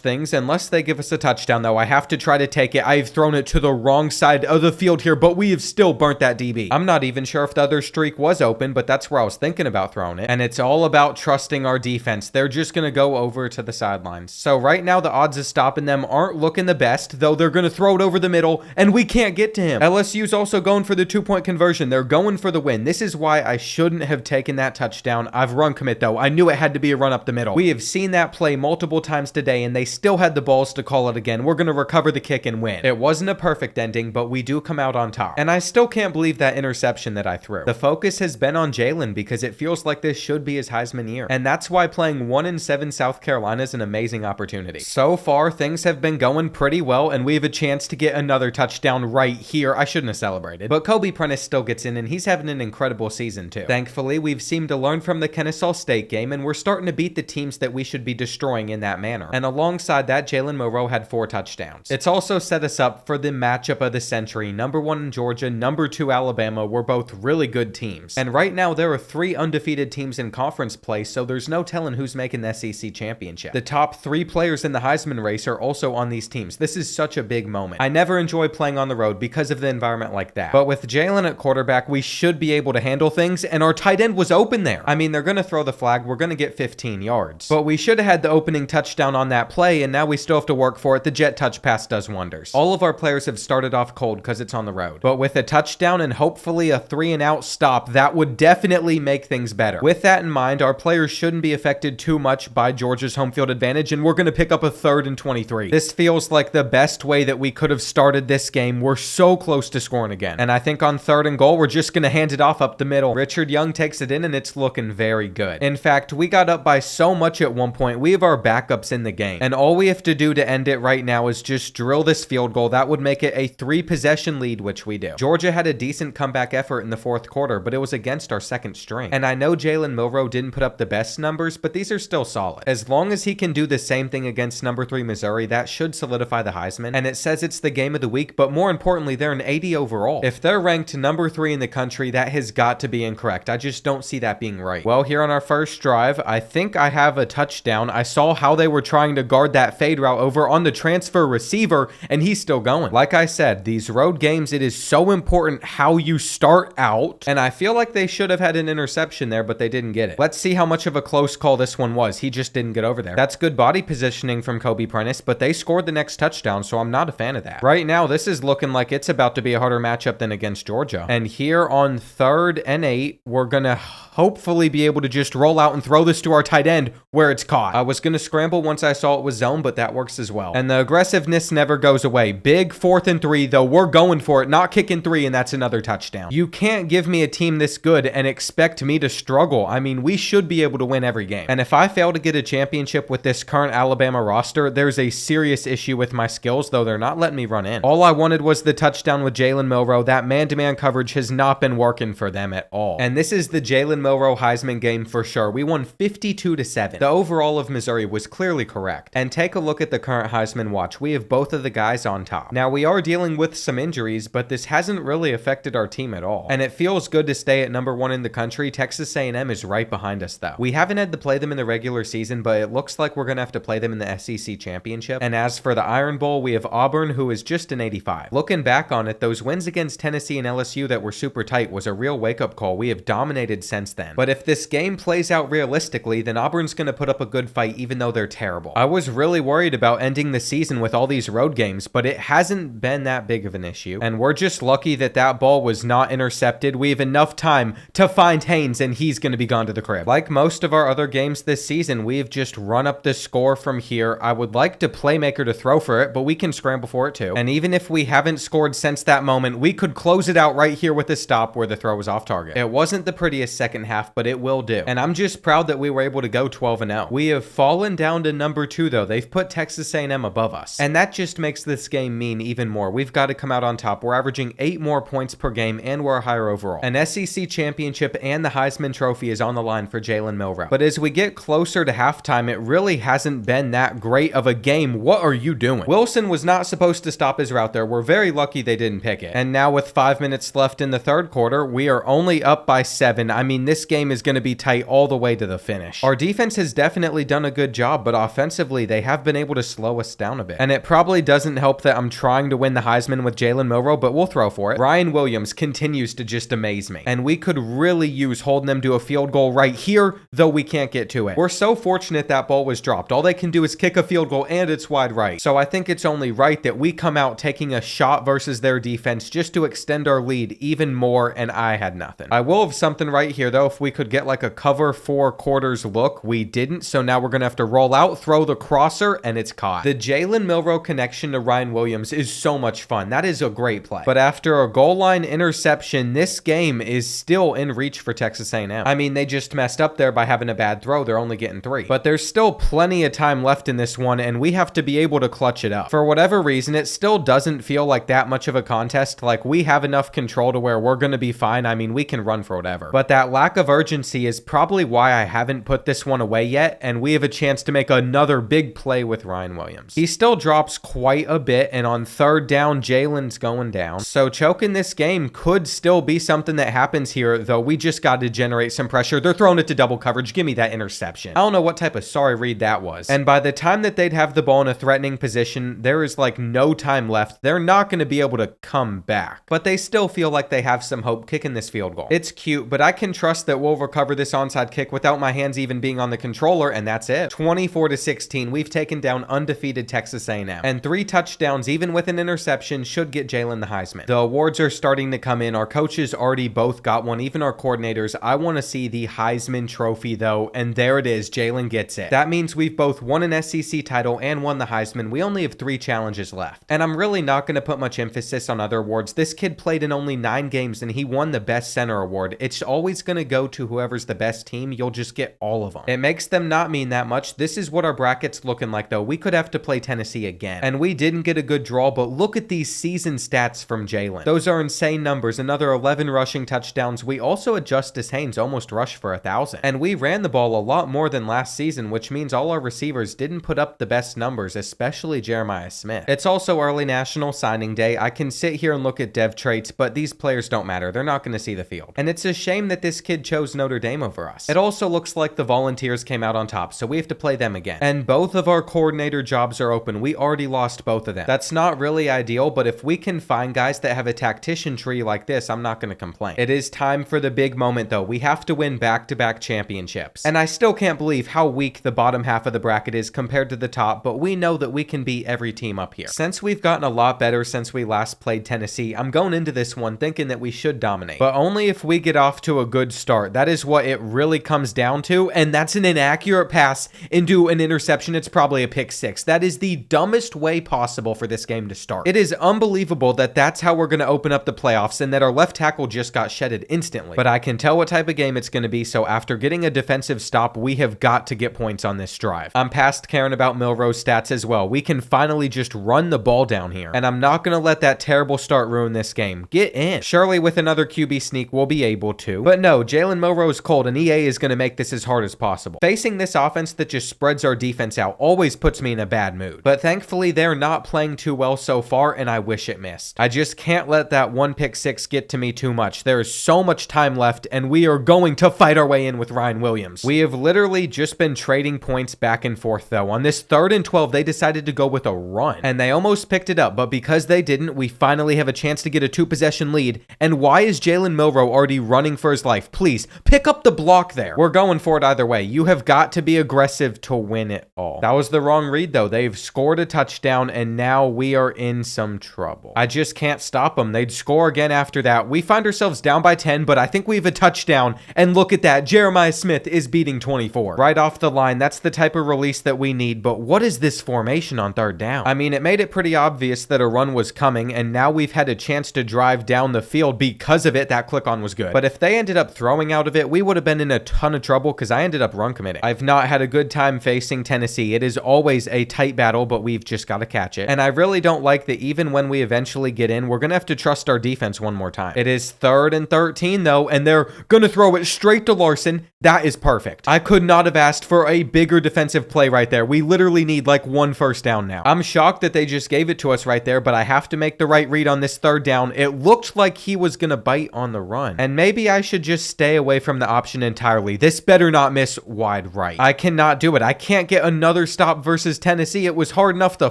things unless they give us a touchdown, though. I have to try to take it. I've thrown it to the wrong side of the field here, but we have still burnt that DB. I'm not even sure if the other streak was open, but that's where I was thinking about throwing it, and it's all about trusting our defense. They're just going to go over to the sidelines. So right now, the odds of stopping them aren't looking the best, though they're going to throw it over the middle, and we can't get to him. LSU's also going for the 2-point conversion. They're going for the win. This is why I shouldn't have taken that touchdown. I've run commit, though. I knew it had to be a run up the middle. We have seen that play multiple times today, and they still had the balls to call it again. We're going to recover the kick and win. It wasn't a perfect ending, but we do come out on top. And I still can't believe that interception that I threw. The focus has been on Jalen because it feels like this should be his Heisman year. And that's why playing 1-7 South Carolina is an amazing opportunity. So far, things have been going pretty well, and we have a chance to get another touchdown right here. I shouldn't have celebrated, but Kobe Prentice still gets in, and he's having an incredible season too. Thankfully, we've seemed to learn from the Kennesaw State game, and we're starting to beat the teams that we should be destroying in that manner. And alongside that, Jalen Milroe had 4 touchdowns. It's also set us up for the matchup of the century. Number 1 Georgia, number 2 Alabama were both really good teams. And right now, there are 3 undefeated teams in conference play, so there's no telling who's making the SEC championship. The top 3 players in the Heisman race are also on these teams. This is such a big moment. I never enjoy playing on the road because of the environment like that. But with Jalen at quarterback, we should be able to handle things, and our tight end was open there. I mean, they're going to throw the flag. We're going to get 15 yards. But we should have had the opening touchdown on that play, and now we still have to work for it. The jet touch pass does wonders. All of our players have started off cold because it's on the road. But with a touchdown and hopefully a 3-and-out stop, that would definitely make things better. With that in mind, our players shouldn't be affected too much by Georgia's home field advantage, and we're going to pick up a 3rd and 23. This feels like the best way that we could have started this game. We're so close to scoring again. And I think on 3rd and goal, we're just going to hand it off up the middle. Richard Young takes it in, and it's looking very good. In fact, we got up by so much at one point. We have our backups in the game, and all we have to do to end it right now is just drill this field goal. That would make it a 3-possession lead, which we do. Georgia had a decent comeback effort in the 4th quarter, but it was against our 2nd string. And I know Jalen Milroe didn't put up the best numbers, but these are still solid. As long as he can do the same thing against number 3 Missouri, that should solidify the Heisman. And it says it's the game of the week, but more importantly, they're an 80 overall. If they're ranked number 3 in the country, that has got to be incorrect. I just don't see that being right. Well, here on our first drive, I think I have a touchdown. I saw how they were trying to guard that fade route over on the transfer receiver, and he's still going. Like I said, these road games, it is so important how you start out, and I feel like they should have had an interception there, but they didn't get it. Let's see how much of a close call this one was. He just didn't get over there. That's good body positioning from Kobe Prentice, but they scored the next touchdown, so I'm not a fan of that. Right now, this is looking like it's about to be a harder matchup than against Georgia. And here on 3rd and 8, we're gonna hopefully be able to just roll out and throw this to our tight end where it's caught. I was gonna scramble once I saw it was zone, but that works as well. And the aggressiveness never goes away. Big 4th and 3, though. We're going for it, not kicking 3, and that's another touchdown. You can't give me a team this good and expect me to struggle. I mean, we should be able to win every game. And if I fail to get a championship with this current Alabama roster, there's a serious issue with my skills, though they're not letting me run in. All I wanted was the touchdown with Jalen Milroe. Monroe, that man-to-man coverage has not been working for them at all. And this is the Jalen Milroe Heisman game for sure. We won 52-7. The overall of Missouri was clearly correct. And take a look at the current Heisman watch. We have both of the guys on top. Now, we are dealing with some injuries, but this hasn't really affected our team at all. And it feels good to stay at number 1 in the country. Texas A&M is right behind us, though. We haven't had to play them in the regular season, but it looks like we're going to have to play them in the SEC Championship. And as for the Iron Bowl, we have Auburn, who is just an 85. Looking back on it, those wins against Tennessee and LSU that were super tight was a real wake-up call. We have dominated since then. But if this game plays out realistically, then Auburn's going to put up a good fight, even though they're terrible. I was really worried about ending the season with all these road games, but it hasn't been that big of an issue. And we're just lucky that that ball was not intercepted. We have enough time to find Haynes, and he's going to be gone to the crib. Like most of our other games this season, we've just run up the score from here. I would like to playmaker to throw for it, but we can scramble for it too. And even if we haven't scored since that moment, we could close it out right here with a stop where the throw was off target. It wasn't the prettiest second half, but it will do. And I'm just proud that we were able to go 12-0. We have fallen down to number 2 though. They've put Texas A&M above us. And that just makes this game mean even more. We've got to come out on top. We're averaging 8 more points per game and we're higher overall. An SEC championship and the Heisman Trophy is on the line for Jalen Milroe. But as we get closer to halftime, it really hasn't been that great of a game. What are you doing? Wilson was not supposed to stop his route there. We're very lucky they didn't pick it. And now with 5 minutes left in the third quarter, we are only up by 7. I mean, this game is going to be tight all the way to the finish. Our defense has definitely done a good job, but offensively, they have been able to slow us down a bit. And it probably doesn't help that I'm trying to win the Heisman with Jalen Milroe, but we'll throw for it. Ryan Williams continues to just amaze me. And we could really use holding them to a field goal right here, though we can't get to it. We're so fortunate that ball was dropped. All they can do is kick a field goal and it's wide right. So I think it's only right that we come out taking a shot versus their defense just to extend our lead even more, and I had nothing. I will have something right here though. If we could get like a cover 4 quarters look, we didn't. So now we're going to have to roll out, throw the crosser, and it's caught. The Jalen Milroe connection to Ryan Williams is so much fun. That is a great play. But after a goal line interception, this game is still in reach for Texas A&M. I mean, they just messed up there by having a bad throw. They're only getting 3. But there's still plenty of time left in this one, and we have to be able to clutch it up. For whatever reason, it still doesn't feel like that much of a contest. Like, we have enough control to where we're going to be fine. I mean, we can run for whatever. But that lack of urgency is probably why I haven't put this one away yet, and we have a chance to make another big play with Ryan Williams. He still drops quite a bit, and on third down, Jalen's going down. So choking this game could still be something that happens here, though we just got to generate some pressure. They're throwing it to double coverage. Give me that interception. I don't know what type of sorry read that was. And by the time that they'd have the ball in a threatening position, there is like no time left. They're not going to be able to come back. But they still feel like they have some hope kicking this field goal. It's cute, but I can trust that we'll recover this onside kick without my hands even being on the controller, and that's it. 24-16, we've taken down undefeated Texas A&M. And 3 touchdowns, even with an interception, should get Jalen the Heisman. The awards are starting to come in. Our coaches already both got one, even our coordinators. I want to see the Heisman Trophy, though, and there it is. Jalen gets it. That means we've both won an SEC title and won the Heisman. We only have 3 challenges left. And I'm really not going to put much emphasis on other awards. This kid played in only 9 games, and he won the Best Center Award. It's always going to go to whoever's the best team. You'll just get all of them. It makes them not mean that much. This is what our bracket's looking like, though. We could have to play Tennessee again. And we didn't get a good draw, but look at these season stats from Jalen. Those are insane numbers. Another 11 rushing touchdowns. We also had Justice Haynes almost rushed for 1,000. And we ran the ball a lot more than last season, which means all our receivers didn't put up the best numbers, especially Jeremiah Smith. It's also early National Signing Day. I can sit here and look at dev traits, but these players don't matter. They're not going to see the field. And it's a shame that this kid chose Notre Dame over us. It also looks like the Volunteers came out on top, so we have to play them again. And both of our coordinator jobs are open. We already lost both of them. That's not really ideal, but if we can find guys that have a tactician tree like this, I'm not going to complain. It is time for the big moment, though. We have to win back-to-back championships. And I still can't believe how weak the bottom half of the bracket is compared to the top, but we know that we can beat every team up here. Since we've gotten a lot better since we last played Tennessee, I'm going into this one thinking that we should dominate. But only if we get off to a good start. That is what it really comes down to, and that's an inaccurate pass into an interception. It's probably a pick 6. That is the dumbest way possible for this game to start. It is unbelievable that that's how we're going to open up the playoffs and that our left tackle just got shedded instantly. But I can tell what type of game it's going to be, so after getting a defensive stop, we have got to get points on this drive. I'm past caring about Milroe's stats as well. We can finally just run the ball down here, and I'm not going to let that terrible start ruin ruin this game. Get in. Surely with another QB sneak, we'll be able to. But no, Jalen Milroe's cold, and EA is going to make this as hard as possible. Facing this offense that just spreads our defense out always puts me in a bad mood. But thankfully, they're not playing too well so far, and I wish it missed. I just can't let that one pick six get to me too much. There is so much time left, and we are going to fight our way in with Ryan Williams. We have literally just been trading points back and forth, though. On this 3rd and 12, they decided to go with a run, and they almost picked it up, but because they didn't, we finally have a chance to get a 2-possession lead. And why is Jalen Milroe already running for his life? Please, pick up the block there. We're going for it either way. You have got to be aggressive to win it all. That was the wrong read, though. They've scored a touchdown, and now we are in some trouble. I just can't stop them. They'd score again after that. We find ourselves down by 10, but I think we have a touchdown, and look at that. Jeremiah Smith is beating 24. Right off the line, that's the type of release that we need, but what is this formation on 3rd down? I mean, it made it pretty obvious that a run was coming, and now we've had a chance to drive down the field because of it. That click-on was good. But if they ended up throwing out of it, we would have been in a ton of trouble because I ended up run committing. I've not had a good time facing Tennessee. It is always a tight battle, but we've just got to catch it. And I really don't like that even when we eventually get in, we're going to have to trust our defense one more time. It is 3rd and 13, though, and they're going to throw it straight to Larson. That is perfect. I could not have asked for a bigger defensive play right there. We literally need like 1 first down now. I'm shocked that they just gave it to us right there, but I have to make the right read on this 3rd down. It looked like he was going to bite on the run. And maybe I should just stay away from the option entirely. This better not miss wide right. I cannot do it. I can't get another stop versus Tennessee. It was hard enough the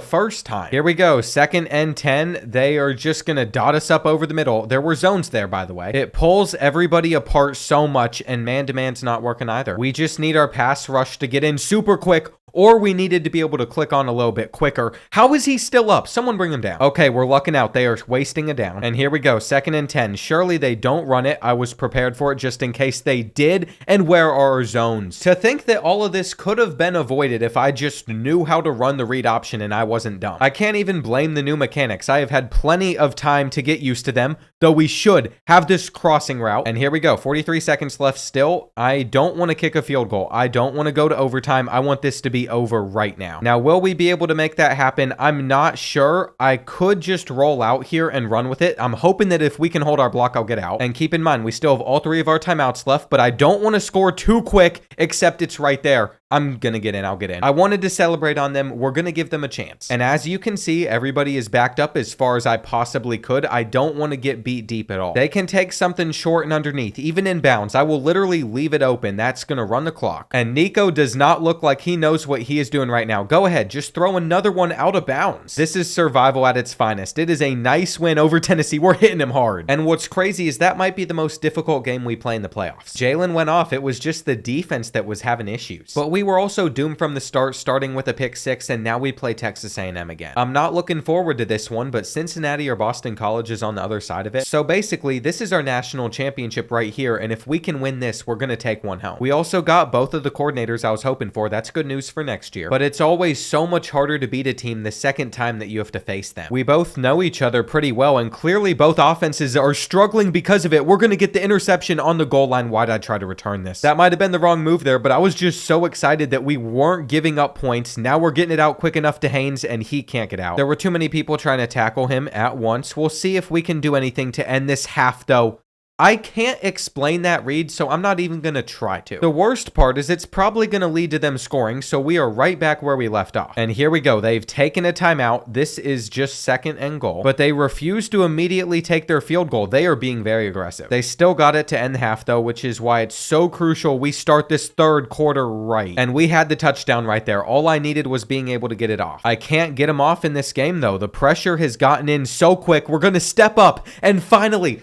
first time. Here we go. 2nd and 10. They are just going to dot us up over the middle. There were zones there, by the way. It pulls everybody apart so much, and man-to-man's not working either. We just need our pass rush to get in super quick, or we needed to be able to click on a little bit quicker. How is he still up? Someone bring him down. Okay, we're lucking out. They are wasting a down. And here we go, 2nd and 10. Surely they don't run it. I was prepared for it just in case they did. And where are our zones? To think that all of this could have been avoided if I just knew how to run the read option and I wasn't dumb. I can't even blame the new mechanics. I have had plenty of time to get used to them, though we should have this crossing route. And here we go, 43 seconds left still. I don't want to kick a field goal. I don't want to go to overtime. I want this to be over right now. Now, will we be able to make that happen? I'm not sure. I could just roll out here and run with it. I'm hoping that if we can hold our block, I'll get out. And keep in mind, we still have all 3 of our timeouts left, but I don't want to score too quick, except it's right there. I'm going to get in. I'll get in. I wanted to celebrate on them. We're going to give them a chance. And as you can see, everybody is backed up as far as I possibly could. I don't want to get beat deep at all. They can take something short and underneath, even in bounds. I will literally leave it open. That's going to run the clock. And Nico does not look like he knows what he is doing right now. Go ahead. Just throw another one out of bounds. This is survival at its finest. It is a nice win over Tennessee. We're hitting him hard. And what's crazy is that might be the most difficult game we play in the playoffs. Jalen went off. It was just the defense that was having issues. But we were also doomed from the start, starting with a pick 6, and now we play Texas A&M again. I'm not looking forward to this one, but Cincinnati or Boston College is on the other side of it. So basically, this is our national championship right here, and if we can win this, we're going to take one home. We also got both of the coordinators I was hoping for. That's good news for next year. But it's always so much harder to beat a team the second time that you have to face them. We both know each other pretty well, and clearly both offenses are struggling because of it. We're going to get the interception on the goal line. Why'd I try to return this? That might have been the wrong move there, but I was just so excited that we weren't giving up points. Now we're getting it out quick enough to Haynes, and he can't get out. There were too many people trying to tackle him at once. We'll see if we can do anything to end this half, though. I can't explain that read, so I'm not even going to try to. The worst part is it's probably going to lead to them scoring, so we are right back where we left off. And here we go. They've taken a timeout. This is just 2nd and goal, but they refuse to immediately take their field goal. They are being very aggressive. They still got it to end the half, though, which is why it's so crucial we start this 3rd quarter right. And we had the touchdown right there. All I needed was being able to get it off. I can't get him off in this game, though. The pressure has gotten in so quick. We're going to step up, and finally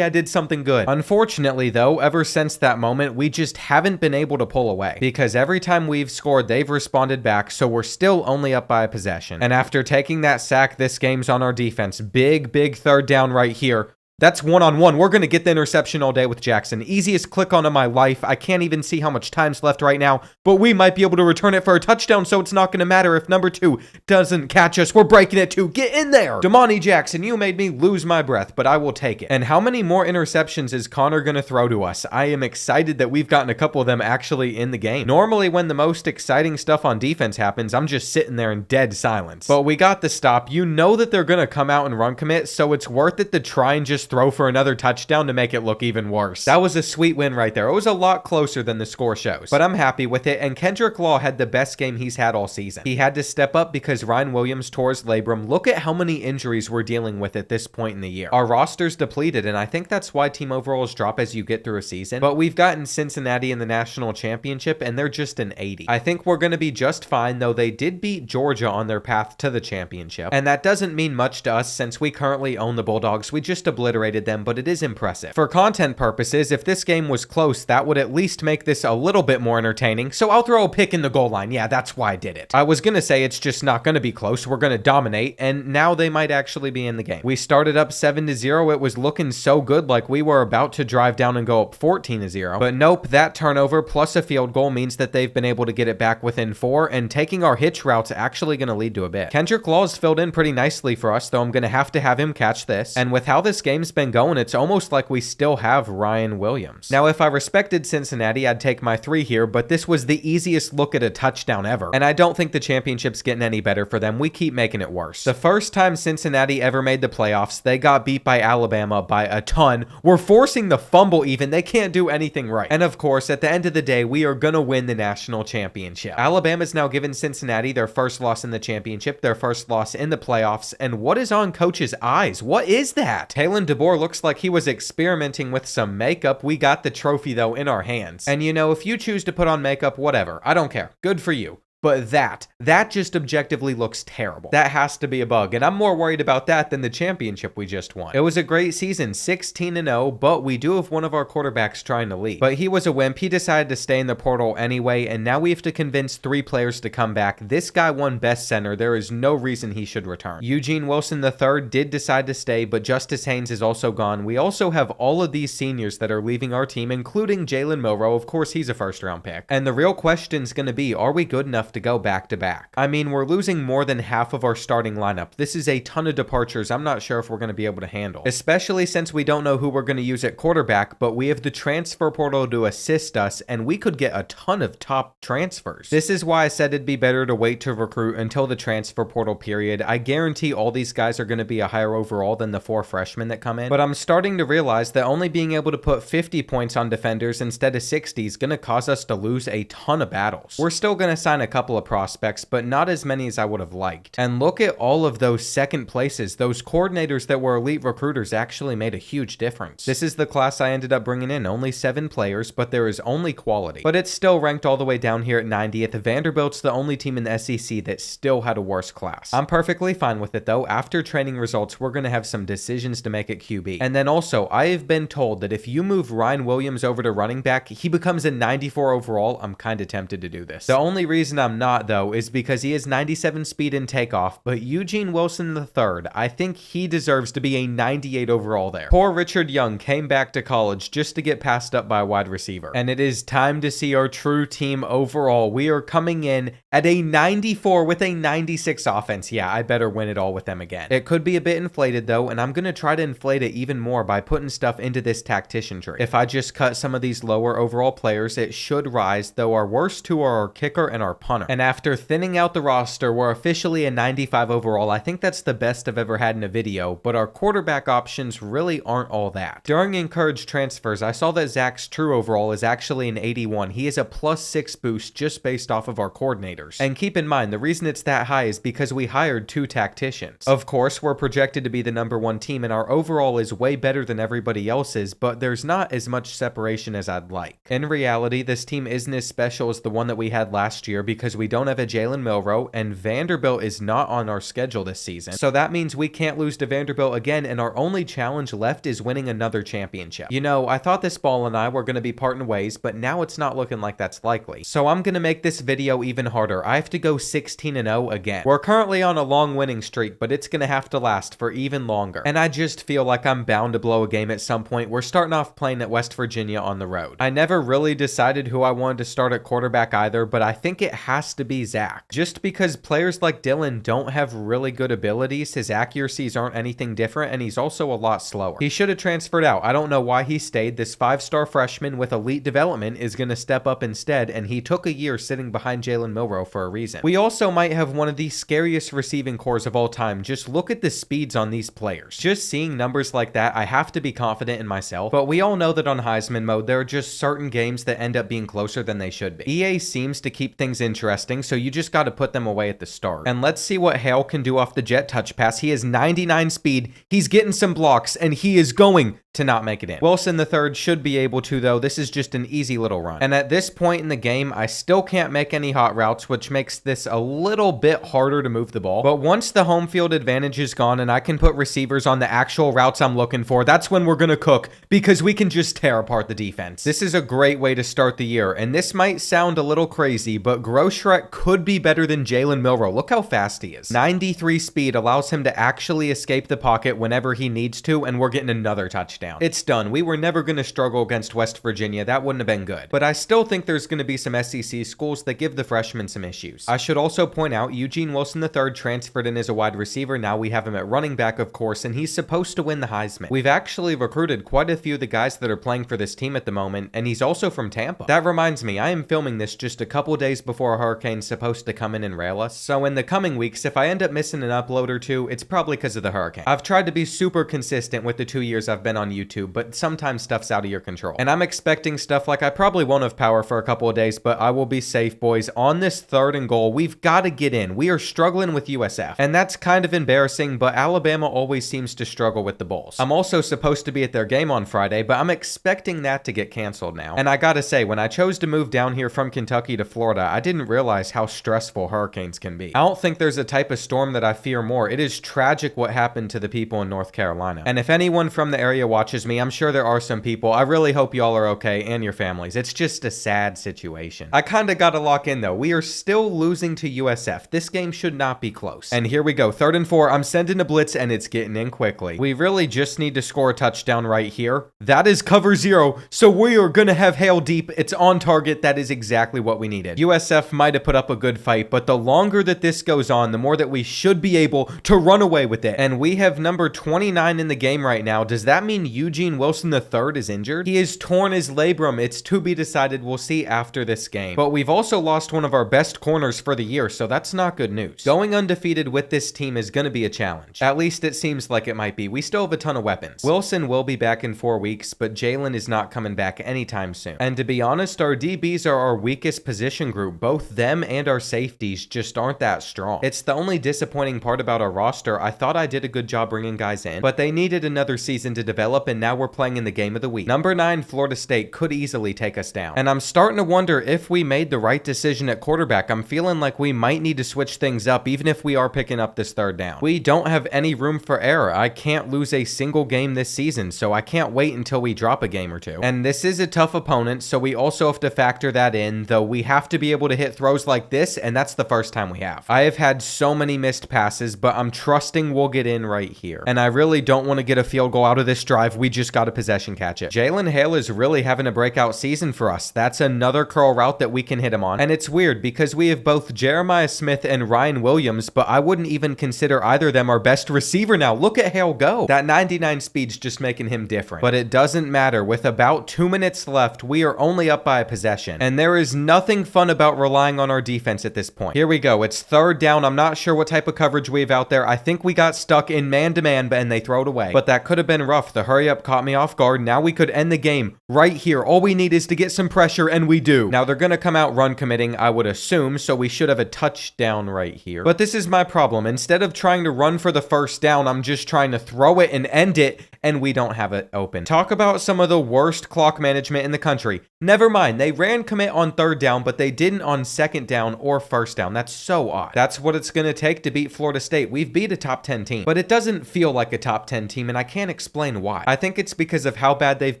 I did something good. Unfortunately, though, ever since that moment, we just haven't been able to pull away because every time we've scored, they've responded back, so we're still only up by a possession. And after taking that sack, this game's on our defense. Big 3rd down right here. That's one-on-one. We're going to get the interception all day with Jackson. Easiest click on in my life. I can't even see how much time's left right now, but we might be able to return it for a touchdown, so it's not going to matter if number 2 doesn't catch us. We're breaking it too. Get in there. Damani Jackson, you made me lose my breath, but I will take it. And how many more interceptions is Connor going to throw to us? I am excited that we've gotten a couple of them actually in the game. Normally, when the most exciting stuff on defense happens, I'm just sitting there in dead silence. But we got the stop. You know that they're going to come out and run commit, so it's worth it to try and just throw for another touchdown to make it look even worse. That was a sweet win right there. It was a lot closer than the score shows, but I'm happy with it. And Kendrick Law had the best game he's had all season. He had to step up because Ryan Williams tore his labrum. Look at how many injuries we're dealing with at this point in the year. Our roster's depleted, and I think that's why team overalls drop as you get through a season. But we've gotten Cincinnati in the national championship, and they're just an 80. I think we're going to be just fine, though they did beat Georgia on their path to the championship. And that doesn't mean much to us since we currently own the Bulldogs. We just obliterated them, but it is impressive. For content purposes, if this game was close, that would at least make this a little bit more entertaining, so I'll throw a pick in the goal line. Yeah, that's why I did it. I was gonna say it's just not gonna be close. We're gonna dominate, and now they might actually be in the game. We started up 7-0. It was looking so good, like we were about to drive down and go up 14-0, but nope, that turnover plus a field goal means that they've been able to get it back within 4, and taking our hitch route's actually gonna lead to a bit. Kendrick Law's filled in pretty nicely for us, though I'm gonna have him catch this, and with how this game's been going, it's almost like we still have Ryan Williams. Now, if I respected Cincinnati, I'd take my 3 here, but this was the easiest look at a touchdown ever, and I don't think the championship's getting any better for them. We keep making it worse. The first time Cincinnati ever made the playoffs, they got beat by Alabama by a ton. We're forcing the fumble even. They can't do anything right. And of course, at the end of the day, we are gonna win the national championship. Alabama's now given Cincinnati their first loss in the championship, their first loss in the playoffs, and what is on coach's eyes? What is that? Kalen DeBoer looks like he was experimenting with some makeup. We got the trophy though in our hands. And you know, if you choose to put on makeup, whatever. I don't care. Good for you. But that just objectively looks terrible. That has to be a bug, and I'm more worried about that than the championship we just won. It was a great season, 16-0, but we do have one of our quarterbacks trying to leave. But he was a wimp. He decided to stay in the portal anyway, and now we have to convince 3 players to come back. This guy won best center. There is no reason he should return. Eugene Wilson III did decide to stay, but Justice Haynes is also gone. We also have all of these seniors that are leaving our team, including Jalen Milroe. Of course, he's a first-round pick. And the real question is going to be, are we good enough to go back to back? I mean, we're losing more than half of our starting lineup. This is a ton of departures. I'm not sure if we're going to be able to handle, especially since we don't know who we're going to use at quarterback, but we have the transfer portal to assist us, and we could get a ton of top transfers. This is why I said it'd be better to wait to recruit until the transfer portal period. I guarantee all these guys are going to be a higher overall than the 4 freshmen that come in, but I'm starting to realize that only being able to put 50 points on defenders instead of 60 is going to cause us to lose a ton of battles. We're still going to sign a couple of prospects, but not as many as I would have liked. And look at all of those second places. Those coordinators that were elite recruiters actually made a huge difference. This is the class I ended up bringing in. Only 7 players, but there is only quality. But it's still ranked all the way down here at 90th. Vanderbilt's the only team in the SEC that still had a worse class. I'm perfectly fine with it though. After training results, we're going to have some decisions to make at QB. And then also, I have been told that if you move Ryan Williams over to running back, he becomes a 94 overall. I'm kind of tempted to do this. The only reason I'm not though is because he has 97 speed in takeoff, but Eugene Wilson III, I think he deserves to be a 98 overall there. Poor Richard Young came back to college just to get passed up by a wide receiver. And it is time to see our true team overall. We are coming in at a 94 with a 96 offense. Yeah, I better win it all with them again. It could be a bit inflated though, and I'm going to try to inflate it even more by putting stuff into this tactician tree. If I just cut some of these lower overall players, it should rise, though our worst 2 are our kicker and our punter. And after thinning out the roster, we're officially a 95 overall. I think that's the best I've ever had in a video, but our quarterback options really aren't all that. During encouraged transfers, I saw that Zach's true overall is actually an 81. He is a +6 boost just based off of our coordinators. And keep in mind, the reason it's that high is because we hired 2 tacticians. Of course, we're projected to be the #1 team, and our overall is way better than everybody else's, but there's not as much separation as I'd like. In reality, this team isn't as special as the one that we had last year because because we don't have a Jalen Milroe, and Vanderbilt is not on our schedule this season. So that means we can't lose to Vanderbilt again, and our only challenge left is winning another championship. You know, I thought this ball and I were going to be parting ways, but now it's not looking like that's likely. So I'm going to make this video even harder. I have to go 16-0 again. We're currently on a long winning streak, but it's going to have to last for even longer. And I just feel like I'm bound to blow a game at some point. We're starting off playing at West Virginia on the road. I never really decided who I wanted to start at quarterback either, but I think it has to be Zach. Just because players like Dylan don't have really good abilities, his accuracies aren't anything different, and he's also a lot slower. He should have transferred out. I don't know why he stayed. This 5-star freshman with elite development is going to step up instead, and he took a year sitting behind Jalen Milroe for a reason. We also might have one of the scariest receiving cores of all time. Just look at the speeds on these players. Just seeing numbers like that, I have to be confident in myself, but we all know that on Heisman mode, there are just certain games that end up being closer than they should be. EA seems to keep things interesting, so you just got to put them away at the start. And let's see what Hale can do off the jet touch pass. He has 99 speed, he's getting some blocks, and he is going to not make it in. Wilson III should be able to, though. This is just an easy little run. And at this point in the game, I still can't make any hot routes, which makes this a little bit harder to move the ball. But once the home field advantage is gone and I can put receivers on the actual routes I'm looking for, that's when we're going to cook, because we can just tear apart the defense. This is a great way to start the year, and this might sound a little crazy, but Groschrek could be better than Jalen Milroe. Look how fast he is. 93 speed allows him to actually escape the pocket whenever he needs to, and we're getting another touchdown. It's done. We were never going to struggle against West Virginia. That wouldn't have been good. But I still think there's going to be some SEC schools that give the freshmen some issues. I should also point out Eugene Wilson III transferred in as a wide receiver. Now we have him at running back, of course, and he's supposed to win the Heisman. We've actually recruited quite a few of the guys that are playing for this team at the moment, and he's also from Tampa. That reminds me, I am filming this just a couple days before a hurricane's supposed to come in and rail us. So in the coming weeks, if I end up missing an upload or two, it's probably because of the hurricane. I've tried to be super consistent with the 2 years I've been on YouTube, but sometimes stuff's out of your control. And I'm expecting stuff like I probably won't have power for a couple of days, but I will be safe, boys. On this 3rd and goal, we've got to get in. We are struggling with USF, and that's kind of embarrassing, but Alabama always seems to struggle with the bowls. I'm also supposed to be at their game on Friday, but I'm expecting that to get canceled now. And I gotta say, when I chose to move down here from Kentucky to Florida, I didn't realize how stressful hurricanes can be. I don't think there's a type of storm that I fear more. It is tragic what happened to the people in North Carolina. And if anyone from the area watches me, I'm sure there are some people. I really hope y'all are okay, and your families. It's just a sad situation. I kinda gotta lock in though. We are still losing to USF. This game should not be close. And here we go. 3rd and 4. I'm sending a blitz, and it's getting in quickly. We really just need to score a touchdown right here. That is cover 0, so we are gonna have Hale deep. It's on target. That is exactly what we needed. USF might have put up a good fight, but the longer that this goes on, the more that we should be able to run away with it. And we have number 29 in the game right now. Does that mean Eugene Wilson III is injured? He has torn his labrum. It's to be decided. We'll see after this game. But we've also lost one of our best corners for the year, so that's not good news. Going undefeated with this team is going to be a challenge. At least it seems like it might be. We still have a ton of weapons. Wilson will be back in 4 weeks, but Jalen is not coming back anytime soon. And to be honest, our DBs are our weakest position group. Both them and our safeties just aren't that strong. It's the only disappointing part about our roster. I thought I did a good job bringing guys in, but they needed another season to develop, and now we're playing in the game of the week. Number 9, Florida State could easily take us down. And I'm starting to wonder if we made the right decision at quarterback. I'm feeling like we might need to switch things up, even if we are picking up this 3rd down. We don't have any room for error. I can't lose a single game this season, so I can't wait until we drop a game or two. And this is a tough opponent, so we also have to factor that in, though we have to be able to hit throws like this, and that's the first time we have. I have had so many missed passes, but I'm trusting we'll get in right here. And I really don't want to get a field goal out of this drive. We just got to possession catch it. Jalen Hale is really having a breakout season for us. That's another curl route that we can hit him on. And it's weird because we have both Jeremiah Smith and Ryan Williams, but I wouldn't even consider either of them our best receiver now. Look at Hale go. That 99 speed's just making him different. But it doesn't matter. With about 2 minutes left, we are only up by a possession. And there is nothing fun about relying on our defense at this point. Here we go. It's 3rd down. I'm not sure what type of coverage we have out there. I think we got stuck in man-to-man, and they throw it away. But that could have been rough. The hurry-up caught me off guard. Now we could end the game right here. All we need is to get some pressure, and we do. Now they're going to come out run committing, I would assume, so we should have a touchdown right here. But this is my problem. Instead of trying to run for the 1st down, I'm just trying to throw it and end it, and we don't have it open. Talk about some of the worst clock management in the country. Never mind, they ran commit on 3rd down, but they didn't on second down or first down. That's so odd. That's what it's going to take to beat Florida State. We've beat a top 10 team, but it doesn't feel like a top 10 team, and I can't explain why. I think it's because of how bad they've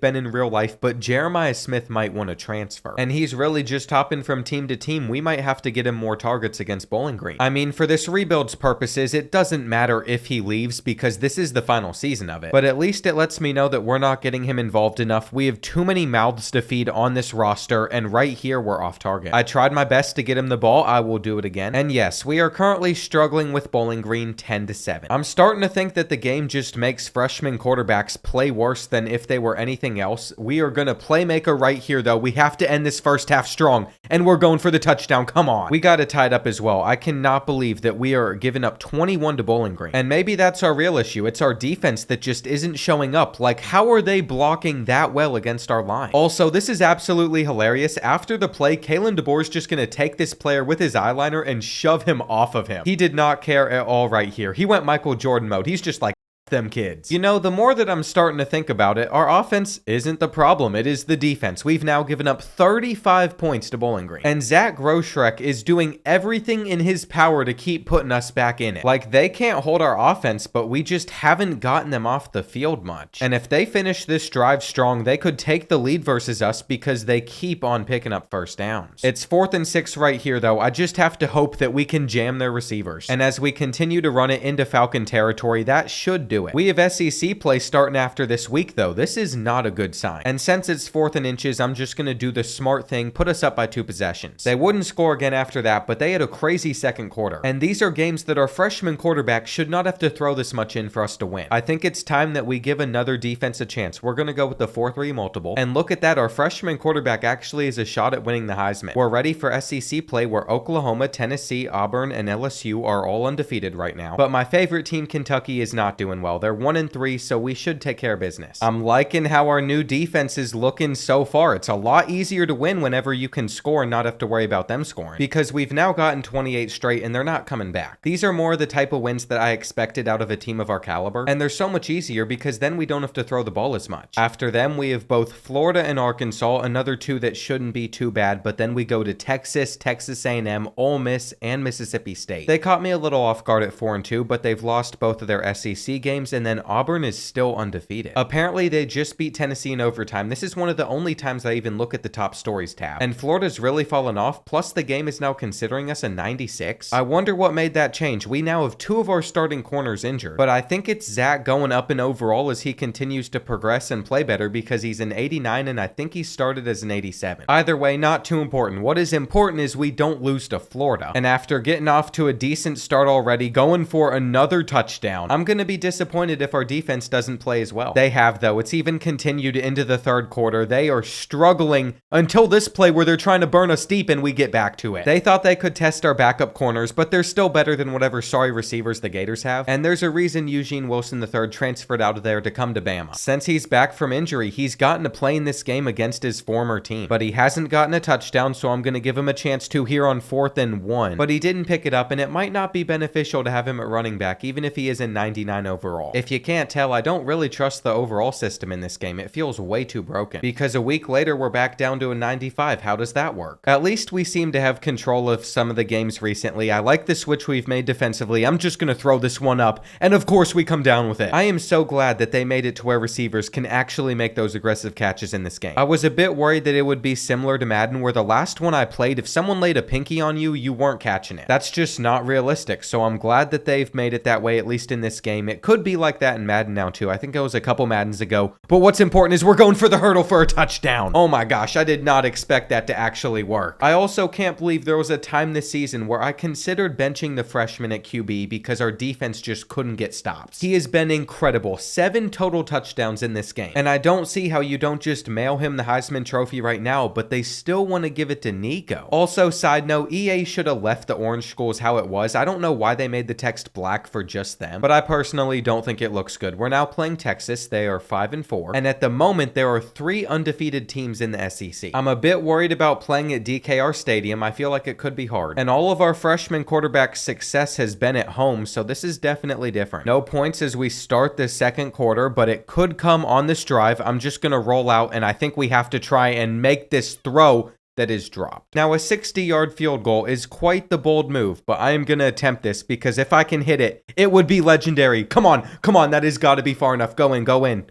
been in real life, but Jeremiah Smith might want to transfer, and he's really just hopping from team to team. We might have to get him more targets against Bowling Green. I mean, for this rebuild's purposes, it doesn't matter if he leaves because this is the final season of it, but at least it lets me know that we're not getting him involved enough. We have too many mouths to feed on this roster, and right here we're off target. I tried my best to get him the ball. I will do it again. And yes, we are currently struggling with Bowling Green 10-7. I'm starting to think that the game just makes freshman quarterbacks play worse than if they were anything else. We are going to playmaker right here, though. We have to end this first half strong, and we're going for the touchdown. Come on. We got it tied up as well. I cannot believe that we are giving up 21 to Bowling Green. And maybe that's our real issue. It's our defense that just isn't showing up. Like, how are they blocking that well against our line? Also, this is absolutely hilarious. After the play, Kalen DeBoer's just going to take this player with his eyeliner and shove him off of him. He did not care at all right here. He went Michael Jordan mode. He's just like, them kids. You know, the more that I'm starting to think about it, our offense isn't the problem. It is the defense. We've now given up 35 points to Bowling Green. And Zach Groschreck is doing everything in his power to keep putting us back in it. Like, they can't hold our offense, but we just haven't gotten them off the field much. And if they finish this drive strong, they could take the lead versus us because they keep on picking up first downs. It's 4th and 6 right here, though. I just have to hope that we can jam their receivers. And as we continue to run it into Falcon territory, that should do it. We have SEC play starting after this week, though. This is not a good sign. And since it's 4th and inches, I'm just going to do the smart thing, put us up by 2 possessions. They wouldn't score again after that, but they had a crazy second quarter. And these are games that our freshman quarterback should not have to throw this much in for us to win. I think it's time that we give another defense a chance. We're going to go with the 4-3 multiple. And look at that, our freshman quarterback actually has a shot at winning the Heisman. We're ready for SEC play where Oklahoma, Tennessee, Auburn, and LSU are all undefeated right now. But my favorite team, Kentucky, is not doing well. They're 1-3, so we should take care of business. I'm liking how our new defense is looking so far. It's a lot easier to win whenever you can score and not have to worry about them scoring, because we've now gotten 28 straight and they're not coming back. These are more the type of wins that I expected out of a team of our caliber, and they're so much easier because then we don't have to throw the ball as much. After them, we have both Florida and Arkansas, another two that shouldn't be too bad, but then we go to Texas, Texas A&M, Ole Miss, and Mississippi State. They caught me a little off guard at 4-2, but they've lost both of their SEC games, and then Auburn is still undefeated. Apparently, they just beat Tennessee in overtime. This is one of the only times I even look at the top stories tab. And Florida's really fallen off, plus the game is now considering us a 96. I wonder what made that change. We now have 2 of our starting corners injured, but I think it's Zach going up in overall as he continues to progress and play better because he's an 89 and I think he started as an 87. Either way, not too important. What is important is we don't lose to Florida. And after getting off to a decent start already, going for another touchdown, I'm going to be disappointed if our defense doesn't play as well. They have, though. It's even continued into the third quarter. They are struggling until this play where they're trying to burn us deep and we get back to it. They thought they could test our backup corners, but they're still better than whatever sorry receivers the Gators have. And there's a reason Eugene Wilson III transferred out of there to come to Bama. Since he's back from injury, he's gotten to play in this game against his former team, but he hasn't gotten a touchdown, so I'm going to give him a chance to here on 4th and 1. But he didn't pick it up, and it might not be beneficial to have him at running back, even if he is in 99 overall. If you can't tell, I don't really trust the overall system in this game. It feels way too broken, because a week later we're back down to a 95. How does that work? At least we seem to have control of some of the games recently. I like the switch we've made defensively. I'm just going to throw this one up, and of course we come down with it. I am so glad that they made it to where receivers can actually make those aggressive catches in this game. I was a bit worried that it would be similar to Madden, where the last one I played, if someone laid a pinky on you, you weren't catching it. That's just not realistic, so I'm glad that they've made it that way, at least in this game. It could be like that in Madden now too. I think it was a couple Maddens ago, but what's important is we're going for the hurdle for a touchdown. Oh my gosh, I did not expect that to actually work. I also can't believe there was a time this season where I considered benching the freshman at QB because our defense just couldn't get stops. He has been incredible. 7 total touchdowns in this game, and I don't see how you don't just mail him the Heisman Trophy right now, but they still want to give it to Nico. Also, side note, EA should have left the orange schools how it was. I don't know why they made the text black for just them, but I personally don't think it looks good. We're now playing Texas. They are 5-4, and at the moment there are 3 undefeated teams in the SEC. I'm a bit worried about playing at DKR Stadium. I feel like it could be hard, and all of our freshman quarterback's success has been at home, so this is definitely different. No points as we start the second quarter, but it could come on this drive. I'm just gonna roll out, and I think we have to try and make this throw that is dropped. Now, a 60-yard field goal is quite the bold move, but I am going to attempt this because if I can hit it, it would be legendary. Come on, that has got to be far enough. Go in, go in.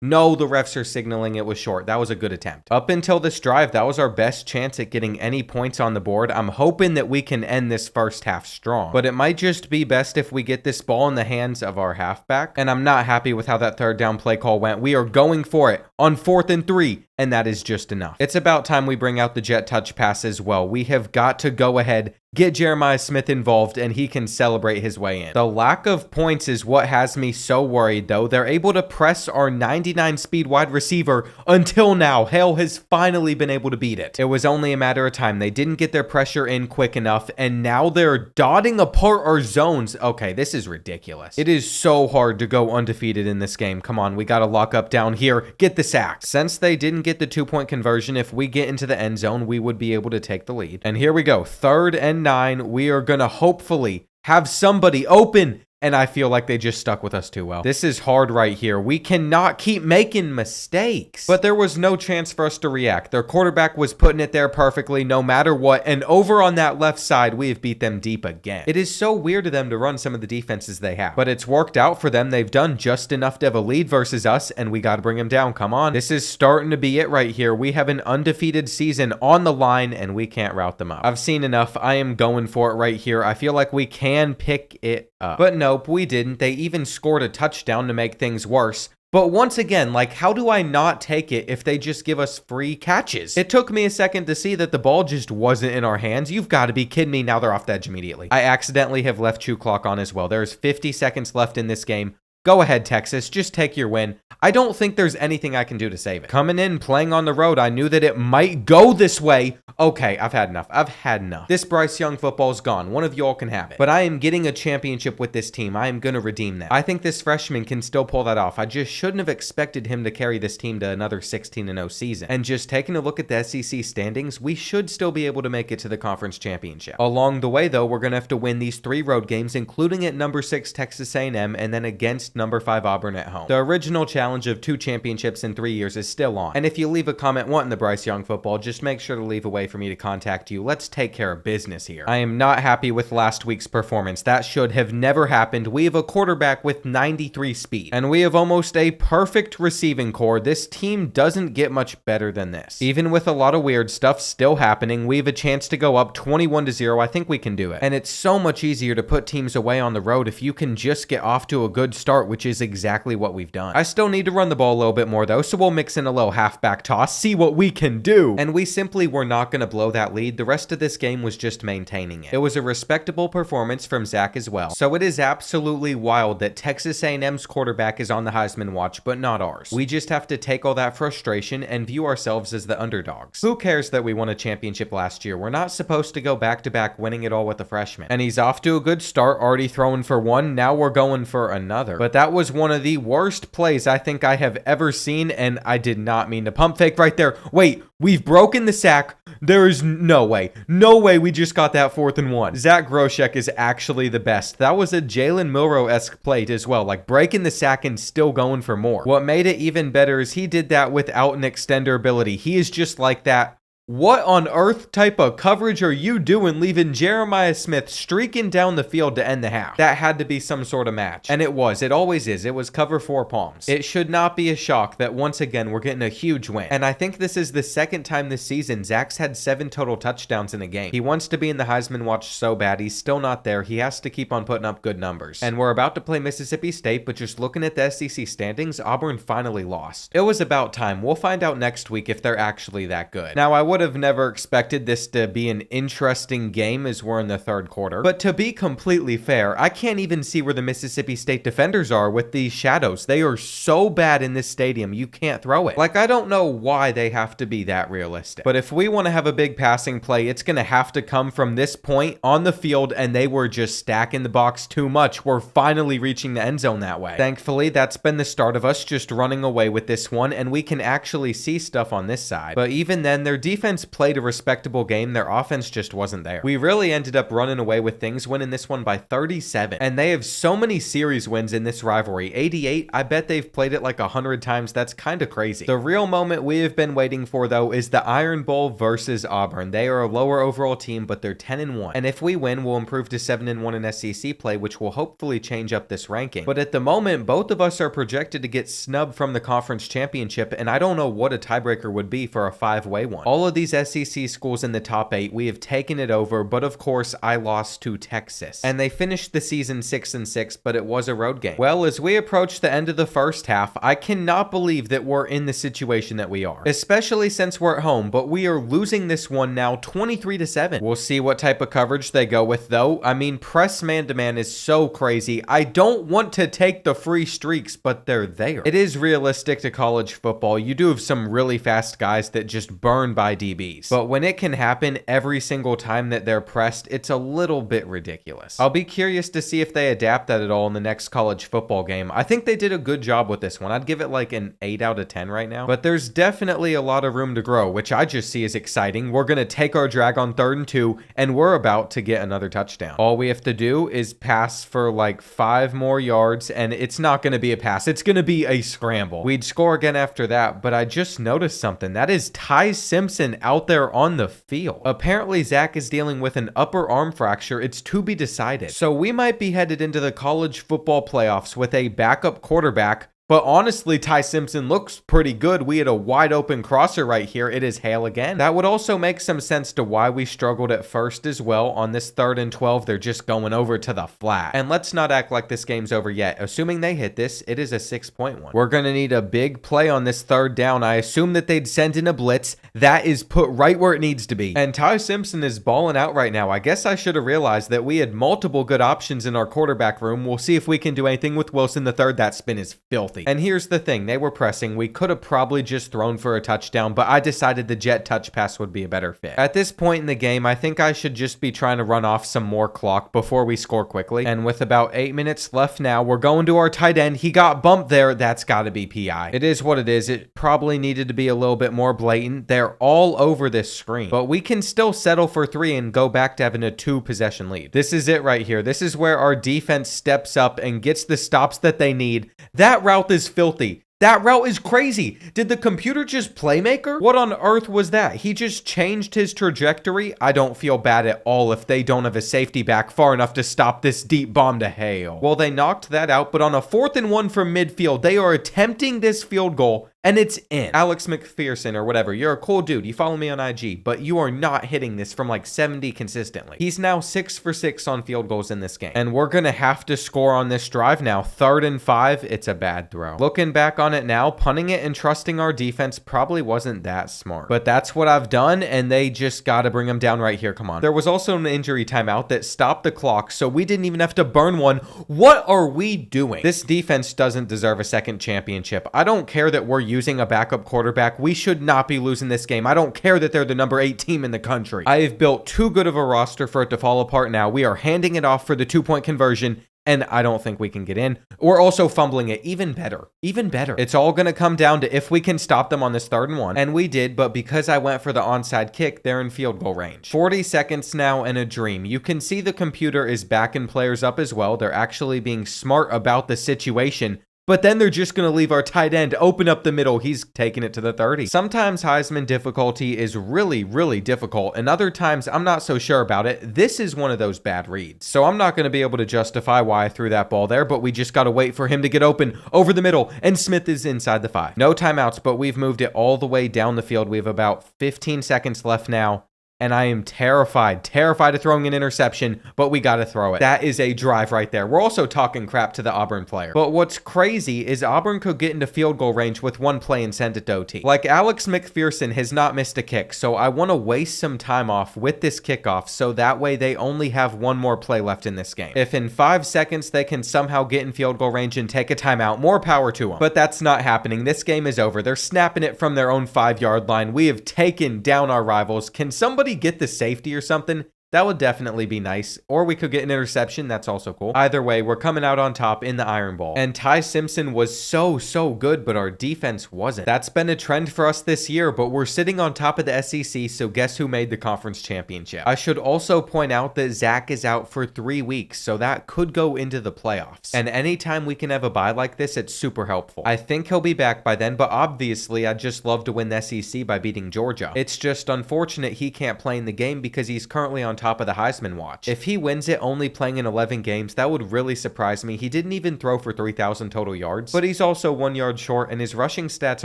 No, the refs are signaling it was short. That was a good attempt. Up until this drive, that was our best chance at getting any points on the board. I'm hoping that we can end this first half strong, but it might just be best if we get this ball in the hands of our halfback, and I'm not happy with how that third down play call went. We are going for it on 4th and 3, and that is just enough. It's about time we bring out the jet touch pass as well. We have got to go ahead, get Jeremiah Smith involved, and he can celebrate his way in. The lack of points is what has me so worried, though. They're able to press our 99 speed wide receiver until now. Hale has finally been able to beat it. It was only a matter of time. They didn't get their pressure in quick enough, and now they're dotting apart our zones. Okay, this is ridiculous. It is so hard to go undefeated in this game. Come on, we got to lock up down here. Get the sack. Since they didn't get the 2-point conversion, if we get into the end zone, we would be able to take the lead. And here we go. 3rd and 9. We are going to hopefully have somebody open, and I feel like they just stuck with us too well. This is hard right here. We cannot keep making mistakes. But there was no chance for us to react. Their quarterback was putting it there perfectly no matter what, and over on that left side, we have beat them deep again. It is so weird of them to run some of the defenses they have, but it's worked out for them. They've done just enough to have a lead versus us, and we got to bring them down. Come on. This is starting to be it right here. We have an undefeated season on the line, and we can't route them up. I've seen enough. I am going for it right here. I feel like we can pick it up. But nope, we didn't. They even scored a touchdown to make things worse. But once again, like, how do I not take it if they just give us free catches? It took me a second to see that the ball just wasn't in our hands. You've got to be kidding me. Now they're off the edge immediately. I accidentally have left chew clock on as well. There's 50 seconds left in this game. Go ahead, Texas. Just take your win. I don't think there's anything I can do to save it. Coming in, playing on the road, I knew that it might go this way. Okay, I've had enough. I've had enough. This Bryce Young football is gone. One of y'all can have it. But I am getting a championship with this team. I am going to redeem that. I think this freshman can still pull that off. I just shouldn't have expected him to carry this team to another 16-0 season. And just taking a look at the SEC standings, we should still be able to make it to the conference championship. Along the way, though, we're going to have to win these 3 road games, including at number 6 Texas A&M and then against number 5 Auburn at home. The original challenge of 2 championships in 3 years is still on. And if you leave a comment wanting the Bryce Young football, just make sure to leave a way for me to contact you. Let's take care of business here. I am not happy with last week's performance. That should have never happened. We have a quarterback with 93 speed, and we have almost a perfect receiving core. This team doesn't get much better than this. Even with a lot of weird stuff still happening, we have a chance to go up 21-0. I think we can do it. And it's so much easier to put teams away on the road if you can just get off to a good start, which is exactly what we've done. I still need to run the ball a little bit more though, so we'll mix in a little halfback toss, see what we can do. And we simply were not going to blow that lead. The rest of this game was just maintaining it. It was a respectable performance from Zach as well. So it is absolutely wild that Texas A&M's quarterback is on the Heisman watch, but not ours. We just have to take all that frustration and view ourselves as the underdogs. Who cares that we won a championship last year? We're not supposed to go back-to-back winning it all with a freshman. And he's off to a good start, already throwing for 1. Now we're going for another. But that was one of the worst plays I think I have ever seen, and I did not mean to pump fake right there. Wait, we've broken the sack. There is no way. No way we just got that 4th and 1. Zach Groshek is actually the best. That was a Jalen Milroe-esque play as well, like breaking the sack and still going for more. What made it even better is he did that without an extender ability. He is just like that. What on earth type of coverage are you doing leaving Jeremiah Smith streaking down the field to end the half? That had to be some sort of match. And it was. It always is. It was cover 4 palms. It should not be a shock that once again we're getting a huge win. And I think this is the second time this season Zach's had 7 total touchdowns in a game. He wants to be in the Heisman watch so bad. He's still not there. He has to keep on putting up good numbers. And we're about to play Mississippi State, but just looking at the SEC standings, Auburn finally lost. It was about time. We'll find out next week if they're actually that good. Now, I would have never expected this to be an interesting game as we're in the 3rd quarter, but to be completely fair, I can't even see where the Mississippi State defenders are with these shadows. They are so bad in this stadium, you can't throw it. Like, I don't know why they have to be that realistic, but if we want to have a big passing play, it's going to have to come from this point on the field, and they were just stacking the box too much. We're finally reaching the end zone that way. Thankfully, that's been the start of us just running away with this one, and we can actually see stuff on this side, but even then, their defense defense played a respectable game. Their offense just wasn't there. We really ended up running away with things, winning this one by 37. And they have so many series wins in this rivalry. 88, I bet they've played it like 100 times. That's kind of crazy. The real moment we have been waiting for, though, is the Iron Bowl versus Auburn. They are a lower overall team, but they're 10-1. And if we win, we'll improve to 7-1 in SEC play, which will hopefully change up this ranking. But at the moment, both of us are projected to get snubbed from the conference championship, and I don't know what a tiebreaker would be for a 5-way one. All of these SEC schools in the top 8, we have taken it over, but of course, I lost to Texas. And they finished the season 6-6, but it was a road game. Well, as we approach the end of the first half, I cannot believe that we're in the situation that we are, especially since we're at home, but we are losing this one now 23-7. We'll see what type of coverage they go with, though. I mean, press man-to-man is so crazy. I don't want to take the free streaks, but they're there. It is realistic to college football. You do have some really fast guys that just burn by DBs, but when it can happen every single time that they're pressed, it's a little bit ridiculous. I'll be curious to see if they adapt that at all in the next college football game. I think they did a good job with this one. I'd give it like an 8 out of 10 right now, but there's definitely a lot of room to grow, which I just see as exciting. We're going to take our drag on 3rd and 2, and we're about to get another touchdown. All we have to do is pass for like 5 more yards, and it's not going to be a pass. It's going to be a scramble. We'd score again after that, but I just noticed something. That is Ty Simpson out there on the field. Apparently, Zach is dealing with an upper arm fracture. It's to be decided. So we might be headed into the college football playoffs with a backup quarterback. But honestly, Ty Simpson looks pretty good. We had a wide open crosser right here. It is Hale again. That would also make some sense to why we struggled at first as well. On this 3rd and 12, they're just going over to the flat. And let's not act like this game's over yet. Assuming they hit this, it is a 6-point one. We're going to need a big play on this 3rd down. I assume that they'd send in a blitz. That is put right where it needs to be. And Ty Simpson is balling out right now. I guess I should have realized that we had multiple good options in our quarterback room. We'll see if we can do anything with Wilson the third. That spin is filthy. And here's the thing, they were pressing. We could have probably just thrown for a touchdown, but I decided the jet touch pass would be a better fit. At this point in the game, I think I should just be trying to run off some more clock before we score quickly. And with about 8 minutes left now, we're going to our tight end. He got bumped there. That's got to be PI. It is what it is. It probably needed to be a little bit more blatant. They're all over this screen, but we can still settle for 3 and go back to having a 2-possession lead. This is it right here. This is where our defense steps up and gets the stops that they need. That route is filthy. That route is crazy. Did the computer just playmaker? What on earth was that? He just changed his trajectory? I don't feel bad at all if they don't have a safety back far enough to stop this deep bomb to Hale. Well, they knocked that out, but on a 4th and 1 from midfield, they are attempting this field goal, and it's in. Alex McPherson or whatever, you're a cool dude. You follow me on IG, but you are not hitting this from like 70 consistently. He's now 6 for 6 on field goals in this game. And we're going to have to score on this drive now. 3rd and 5, it's a bad throw. Looking back on it now, punting it and trusting our defense probably wasn't that smart. But that's what I've done, and they just got to bring him down right here. Come on. There was also an injury timeout that stopped the clock, so we didn't even have to burn one. What are we doing? This defense doesn't deserve a second championship. I don't care that we're using a backup quarterback. We should not be losing this game. I don't care that they're the number 8 team in the country. I have built too good of a roster for it to fall apart now. We are handing it off for the 2-point conversion, and I don't think we can get in. We're also fumbling it. Even better. Even better. It's all going to come down to if we can stop them on this 3rd and 1. And we did, but because I went for the onside kick, they're in field goal range. 40 seconds now and a dream. You can see the computer is backing players up as well. They're actually being smart about the situation. But then they're just going to leave our tight end open up the middle. He's taking it to the 30. Sometimes Heisman difficulty is really, really difficult. And other times I'm not so sure about it. This is one of those bad reads. So I'm not going to be able to justify why I threw that ball there, but we just got to wait for him to get open over the middle. And Smith is inside the 5. No timeouts, but we've moved it all the way down the field. We have about 15 seconds left now. And I am terrified of throwing an interception, but we got to throw it. That is a drive right there. We're also talking crap to the Auburn player. But what's crazy is Auburn could get into field goal range with one play and send it to OT. Like Alex McPherson has not missed a kick, so I want to waste some time off with this kickoff so that way they only have one more play left in this game. If in 5 seconds they can somehow get in field goal range and take a timeout, more power to them. But that's not happening. This game is over. They're snapping it from their own 5-yard line. We have taken down our rivals. Can somebody get the safety or something? That would definitely be nice. Or we could get an interception. That's also cool. Either way, we're coming out on top in the Iron Bowl. And Ty Simpson was so good, but our defense wasn't. That's been a trend for us this year, but we're sitting on top of the SEC, so guess who made the conference championship? I should also point out that Zach is out for 3 weeks, so that could go into the playoffs. And anytime we can have a bye like this, it's super helpful. I think he'll be back by then, but obviously I'd just love to win the SEC by beating Georgia. It's just unfortunate he can't play in the game because he's currently on top of the Heisman watch. If he wins it only playing in 11 games, that would really surprise me. He didn't even throw for 3,000 total yards, but he's also 1 yard short, and his rushing stats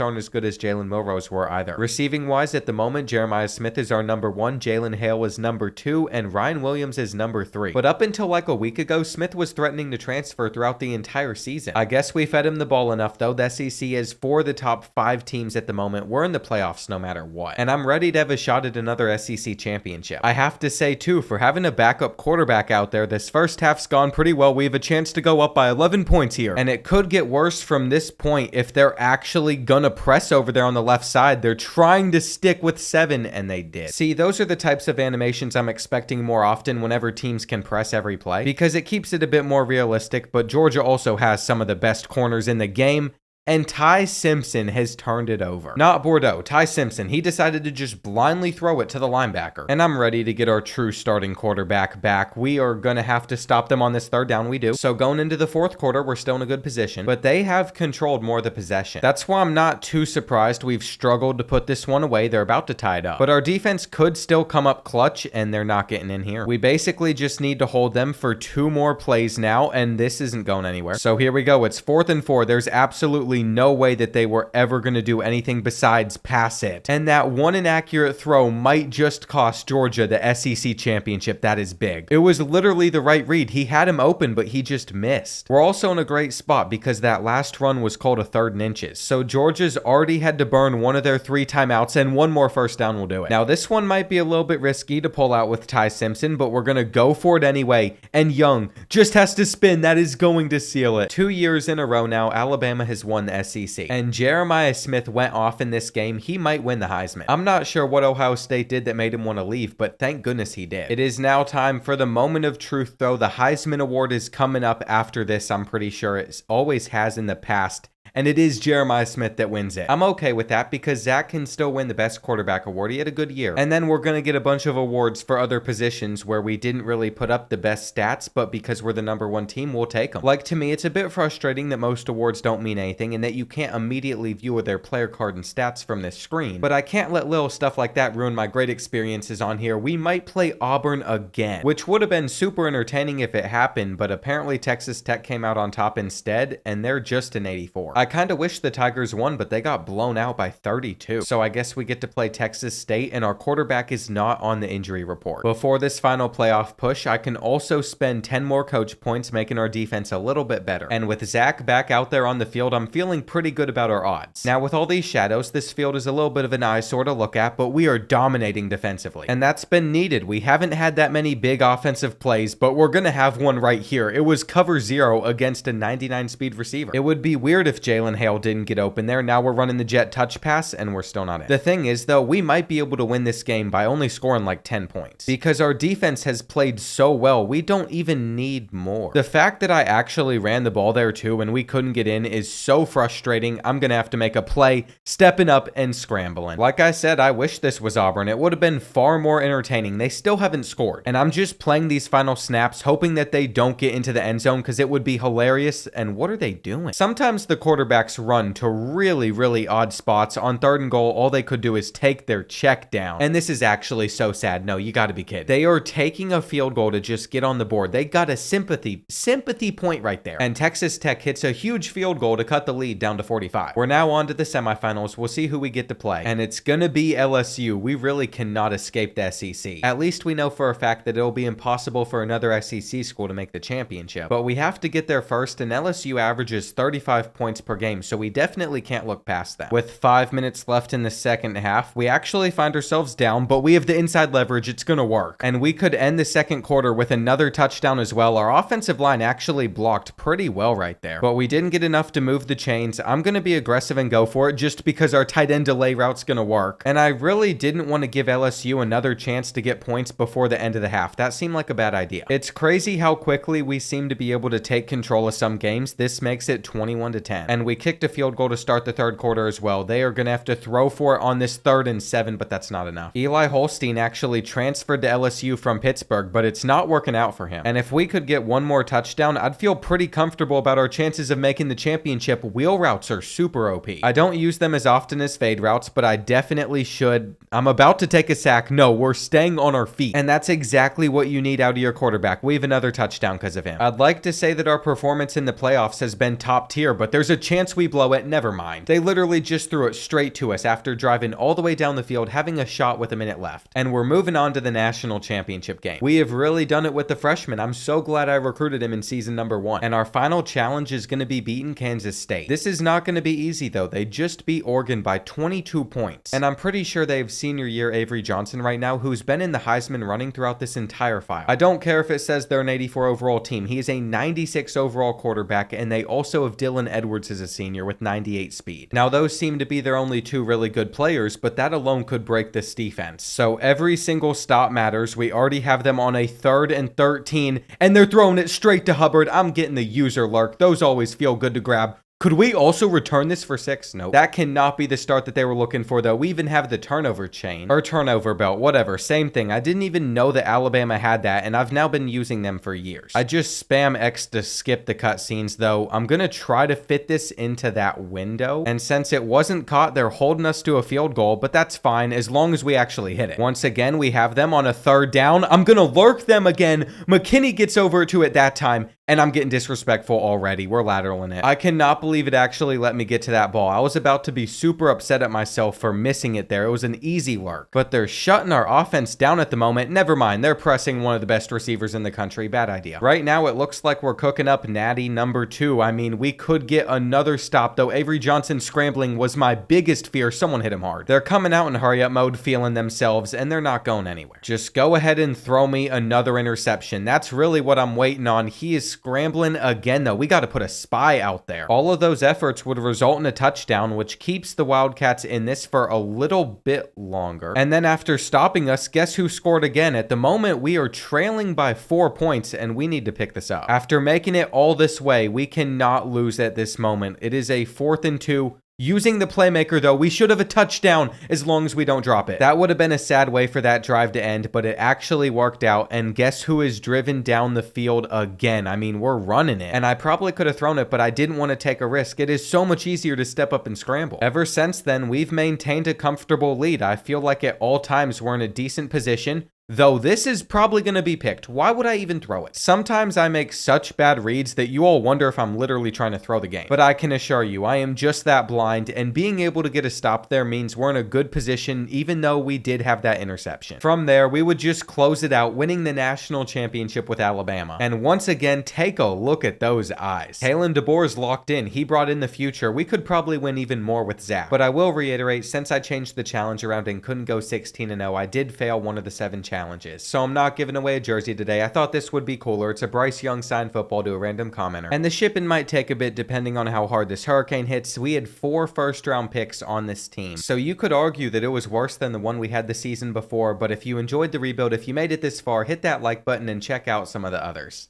aren't as good as Jalen Milroe's were either. Receiving wise, at the moment, Jeremiah Smith is our number 1, Jalen Hale is number 2, and Ryan Williams is number 3. But up until like a week ago, Smith was threatening to transfer throughout the entire season. I guess we fed him the ball enough though. The SEC is 4 of the top 5 teams at the moment. We're in the playoffs no matter what. And I'm ready to have a shot at another SEC championship. I have to say too, for having a backup quarterback out there, this first half's gone pretty well. We have a chance to go up by 11 points here. And it could get worse from this point if they're actually gonna press over there on the left side. They're trying to stick with 7, and they did. See, those are the types of animations I'm expecting more often whenever teams can press every play, because it keeps it a bit more realistic, but Georgia also has some of the best corners in the game. And Ty Simpson has turned it over. Not Bordeaux, Ty Simpson. He decided to just blindly throw it to the linebacker. And I'm ready to get our true starting quarterback back. We are going to have to stop them on this third down. We do. So going into the fourth quarter, we're still in a good position. But they have controlled more of the possession. That's why I'm not too surprised we've struggled to put this one away. They're about to tie it up. But our defense could still come up clutch, and they're not getting in here. We basically just need to hold them for 2 more plays now, and this isn't going anywhere. So here we go. It's 4th and 4. There's absolutely no way that they were ever going to do anything besides pass it. And that one inaccurate throw might just cost Georgia the SEC championship. That is big. It was literally the right read. He had him open, but he just missed. We're also in a great spot because that last run was called a 3rd and inches. So Georgia's already had to burn one of their 3 timeouts, and 1 more first down will do it. Now this one might be a little bit risky to pull out with Ty Simpson, but we're going to go for it anyway. And Young just has to spin. That is going to seal it. 2 years in a row now, Alabama has won the SEC. And Jeremiah Smith went off in this game. He might win the Heisman. I'm not sure what Ohio State did that made him want to leave, but thank goodness he did. It is now time for the moment of truth, though. The Heisman Award is coming up after this. I'm pretty sure it always has in the past. And it is Jeremiah Smith that wins it. I'm okay with that because Zach can still win the best quarterback award. He had a good year. And then we're going to get a bunch of awards for other positions where we didn't really put up the best stats, but because we're the number 1 team, we'll take them. Like, to me, it's a bit frustrating that most awards don't mean anything and that you can't immediately view their player card and stats from this screen. But I can't let little stuff like that ruin my great experiences on here. We might play Auburn again, which would have been super entertaining if it happened, but apparently Texas Tech came out on top instead, and they're just an 84. I kind of wish the Tigers won, but they got blown out by 32. So I guess we get to play Texas State, and our quarterback is not on the injury report. Before this final playoff push, I can also spend 10 more coach points, making our defense a little bit better. And with Zach back out there on the field, I'm feeling pretty good about our odds. Now, with all these shadows, this field is a little bit of an eyesore to look at, but we are dominating defensively. And that's been needed. We haven't had that many big offensive plays, but we're going to have one right here. It was cover 0 against a 99 speed receiver. It would be weird if Jalen Hale didn't get open there. Now we're running the jet touch pass, and we're still not in. The thing is, though, we might be able to win this game by only scoring like 10 points. Because our defense has played so well, we don't even need more. The fact that I actually ran the ball there too and we couldn't get in is so frustrating. I'm going to have to make a play, stepping up and scrambling. Like I said, I wish this was Auburn. It would have been far more entertaining. They still haven't scored. And I'm just playing these final snaps, hoping that they don't get into the end zone because it would be hilarious. And what are they doing? Sometimes the quarterbacks run to really odd spots. On 3rd and goal, all they could do is take their check down. And this is actually so sad. No, you got to be kidding. They are taking a field goal to just get on the board. They got a sympathy point right there. And Texas Tech hits a huge field goal to cut the lead down to 45. We're now on to the semifinals. We'll see who we get to play. And it's gonna be LSU. We really cannot escape the SEC. At least we know for a fact that it'll be impossible for another SEC school to make the championship. But we have to get there first, and LSU averages 35 points per per game, so we definitely can't look past them. With 5 minutes left in the second half, we actually find ourselves down, but we have the inside leverage. It's gonna work. And we could end the second quarter with another touchdown as well. Our offensive line actually blocked pretty well right there, but we didn't get enough to move the chains. I'm gonna be aggressive and go for it just because our tight end delay route's gonna work. And I really didn't want to give LSU another chance to get points before the end of the half. That seemed like a bad idea. It's crazy how quickly we seem to be able to take control of some games. This makes it 21-10. And we kicked a field goal to start the third quarter as well. They are gonna have to throw for it on this 3rd and 7, but that's not enough. Eli Holstein actually transferred to LSU from Pittsburgh, but it's not working out for him. And if we could get one more touchdown, I'd feel pretty comfortable about our chances of making the championship. Wheel routes are super OP. I don't use them as often as fade routes, but I definitely should. I'm about to take a sack. No, we're staying on our feet. And that's exactly what you need out of your quarterback. We have another touchdown because of him. I'd like to say that our performance in the playoffs has been top tier, but there's a chance we blow it. Never mind. They literally just threw it straight to us after driving all the way down the field, having a shot with a minute left. And we're moving on to the national championship game. We have really done it with the freshman. I'm so glad I recruited him in season number 1. And our final challenge is going to be beating Kansas State. This is not going to be easy though. They just beat Oregon by 22 points. And I'm pretty sure they have senior year Avery Johnson right now, who's been in the Heisman running throughout this entire file. I don't care if it says they're an 84 overall team. He is a 96 overall quarterback, and they also have Dylan Edwards as a senior with 98 speed. Now those seem to be their only 2 really good players, but that alone could break this defense. So every single stop matters. We already have them on a 3rd and 13, and they're throwing it straight to Hubbard. I'm getting the user lurk. Those always feel good to grab. Could we also return this for 6? Nope. That cannot be the start that they were looking for, though. We even have the turnover chain. Or turnover belt, whatever. Same thing. I didn't even know that Alabama had that, and I've now been using them for years. I just spam X to skip the cutscenes, though. I'm gonna try to fit this into that window. And since it wasn't caught, they're holding us to a field goal, but that's fine as long as we actually hit it. Once again, we have them on a 3rd down. I'm gonna lurk them again. McKinney gets over to it that time, and I'm getting disrespectful already. We're lateraling it. I cannot believe it actually let me get to that ball. I was about to be super upset at myself for missing it there. It was an easy lurk. But they're shutting our offense down at the moment. Never mind. They're pressing one of the best receivers in the country. Bad idea. Right now, it looks like we're cooking up natty number 2. I mean, we could get another stop, though. Avery Johnson scrambling was my biggest fear. Someone hit him hard. They're coming out in hurry-up mode, feeling themselves, and they're not going anywhere. Just go ahead and throw me another interception. That's really what I'm waiting on. He is scrambling again, though. We got to put a spy out there. All of those efforts would result in a touchdown, which keeps the Wildcats in this for a little bit longer. And then after stopping us, guess who scored again? At the moment, we are trailing by 4 points, and we need to pick this up. After making it all this way, we cannot lose at this moment. It is a 4th and 2. Using the playmaker, though, we should have a touchdown as long as we don't drop it. That would have been a sad way for that drive to end, but it actually worked out. And guess who is driven down the field again? I mean, we're running it. And I probably could have thrown it, but I didn't want to take a risk. It is so much easier to step up and scramble. Ever since then, we've maintained a comfortable lead. I feel like at all times we're in a decent position. Though this is probably going to be picked. Why would I even throw it? Sometimes I make such bad reads that you all wonder if I'm literally trying to throw the game. But I can assure you, I am just that blind, and being able to get a stop there means we're in a good position, even though we did have that interception. From there, we would just close it out, winning the national championship with Alabama. And once again, take a look at those eyes. Kalen DeBoer's locked in. He brought in the future. We could probably win even more with Zach. But I will reiterate, since I changed the challenge around and couldn't go 16-0, I did fail one of the 7 challenges. So I'm not giving away a jersey today. I thought this would be cooler. It's a Bryce Young signed football to a random commenter. And the shipping might take a bit depending on how hard this hurricane hits. We had 4 first-round picks on this team. So you could argue that it was worse than the one we had the season before, but if you enjoyed the rebuild, if you made it this far, hit that like button and check out some of the others.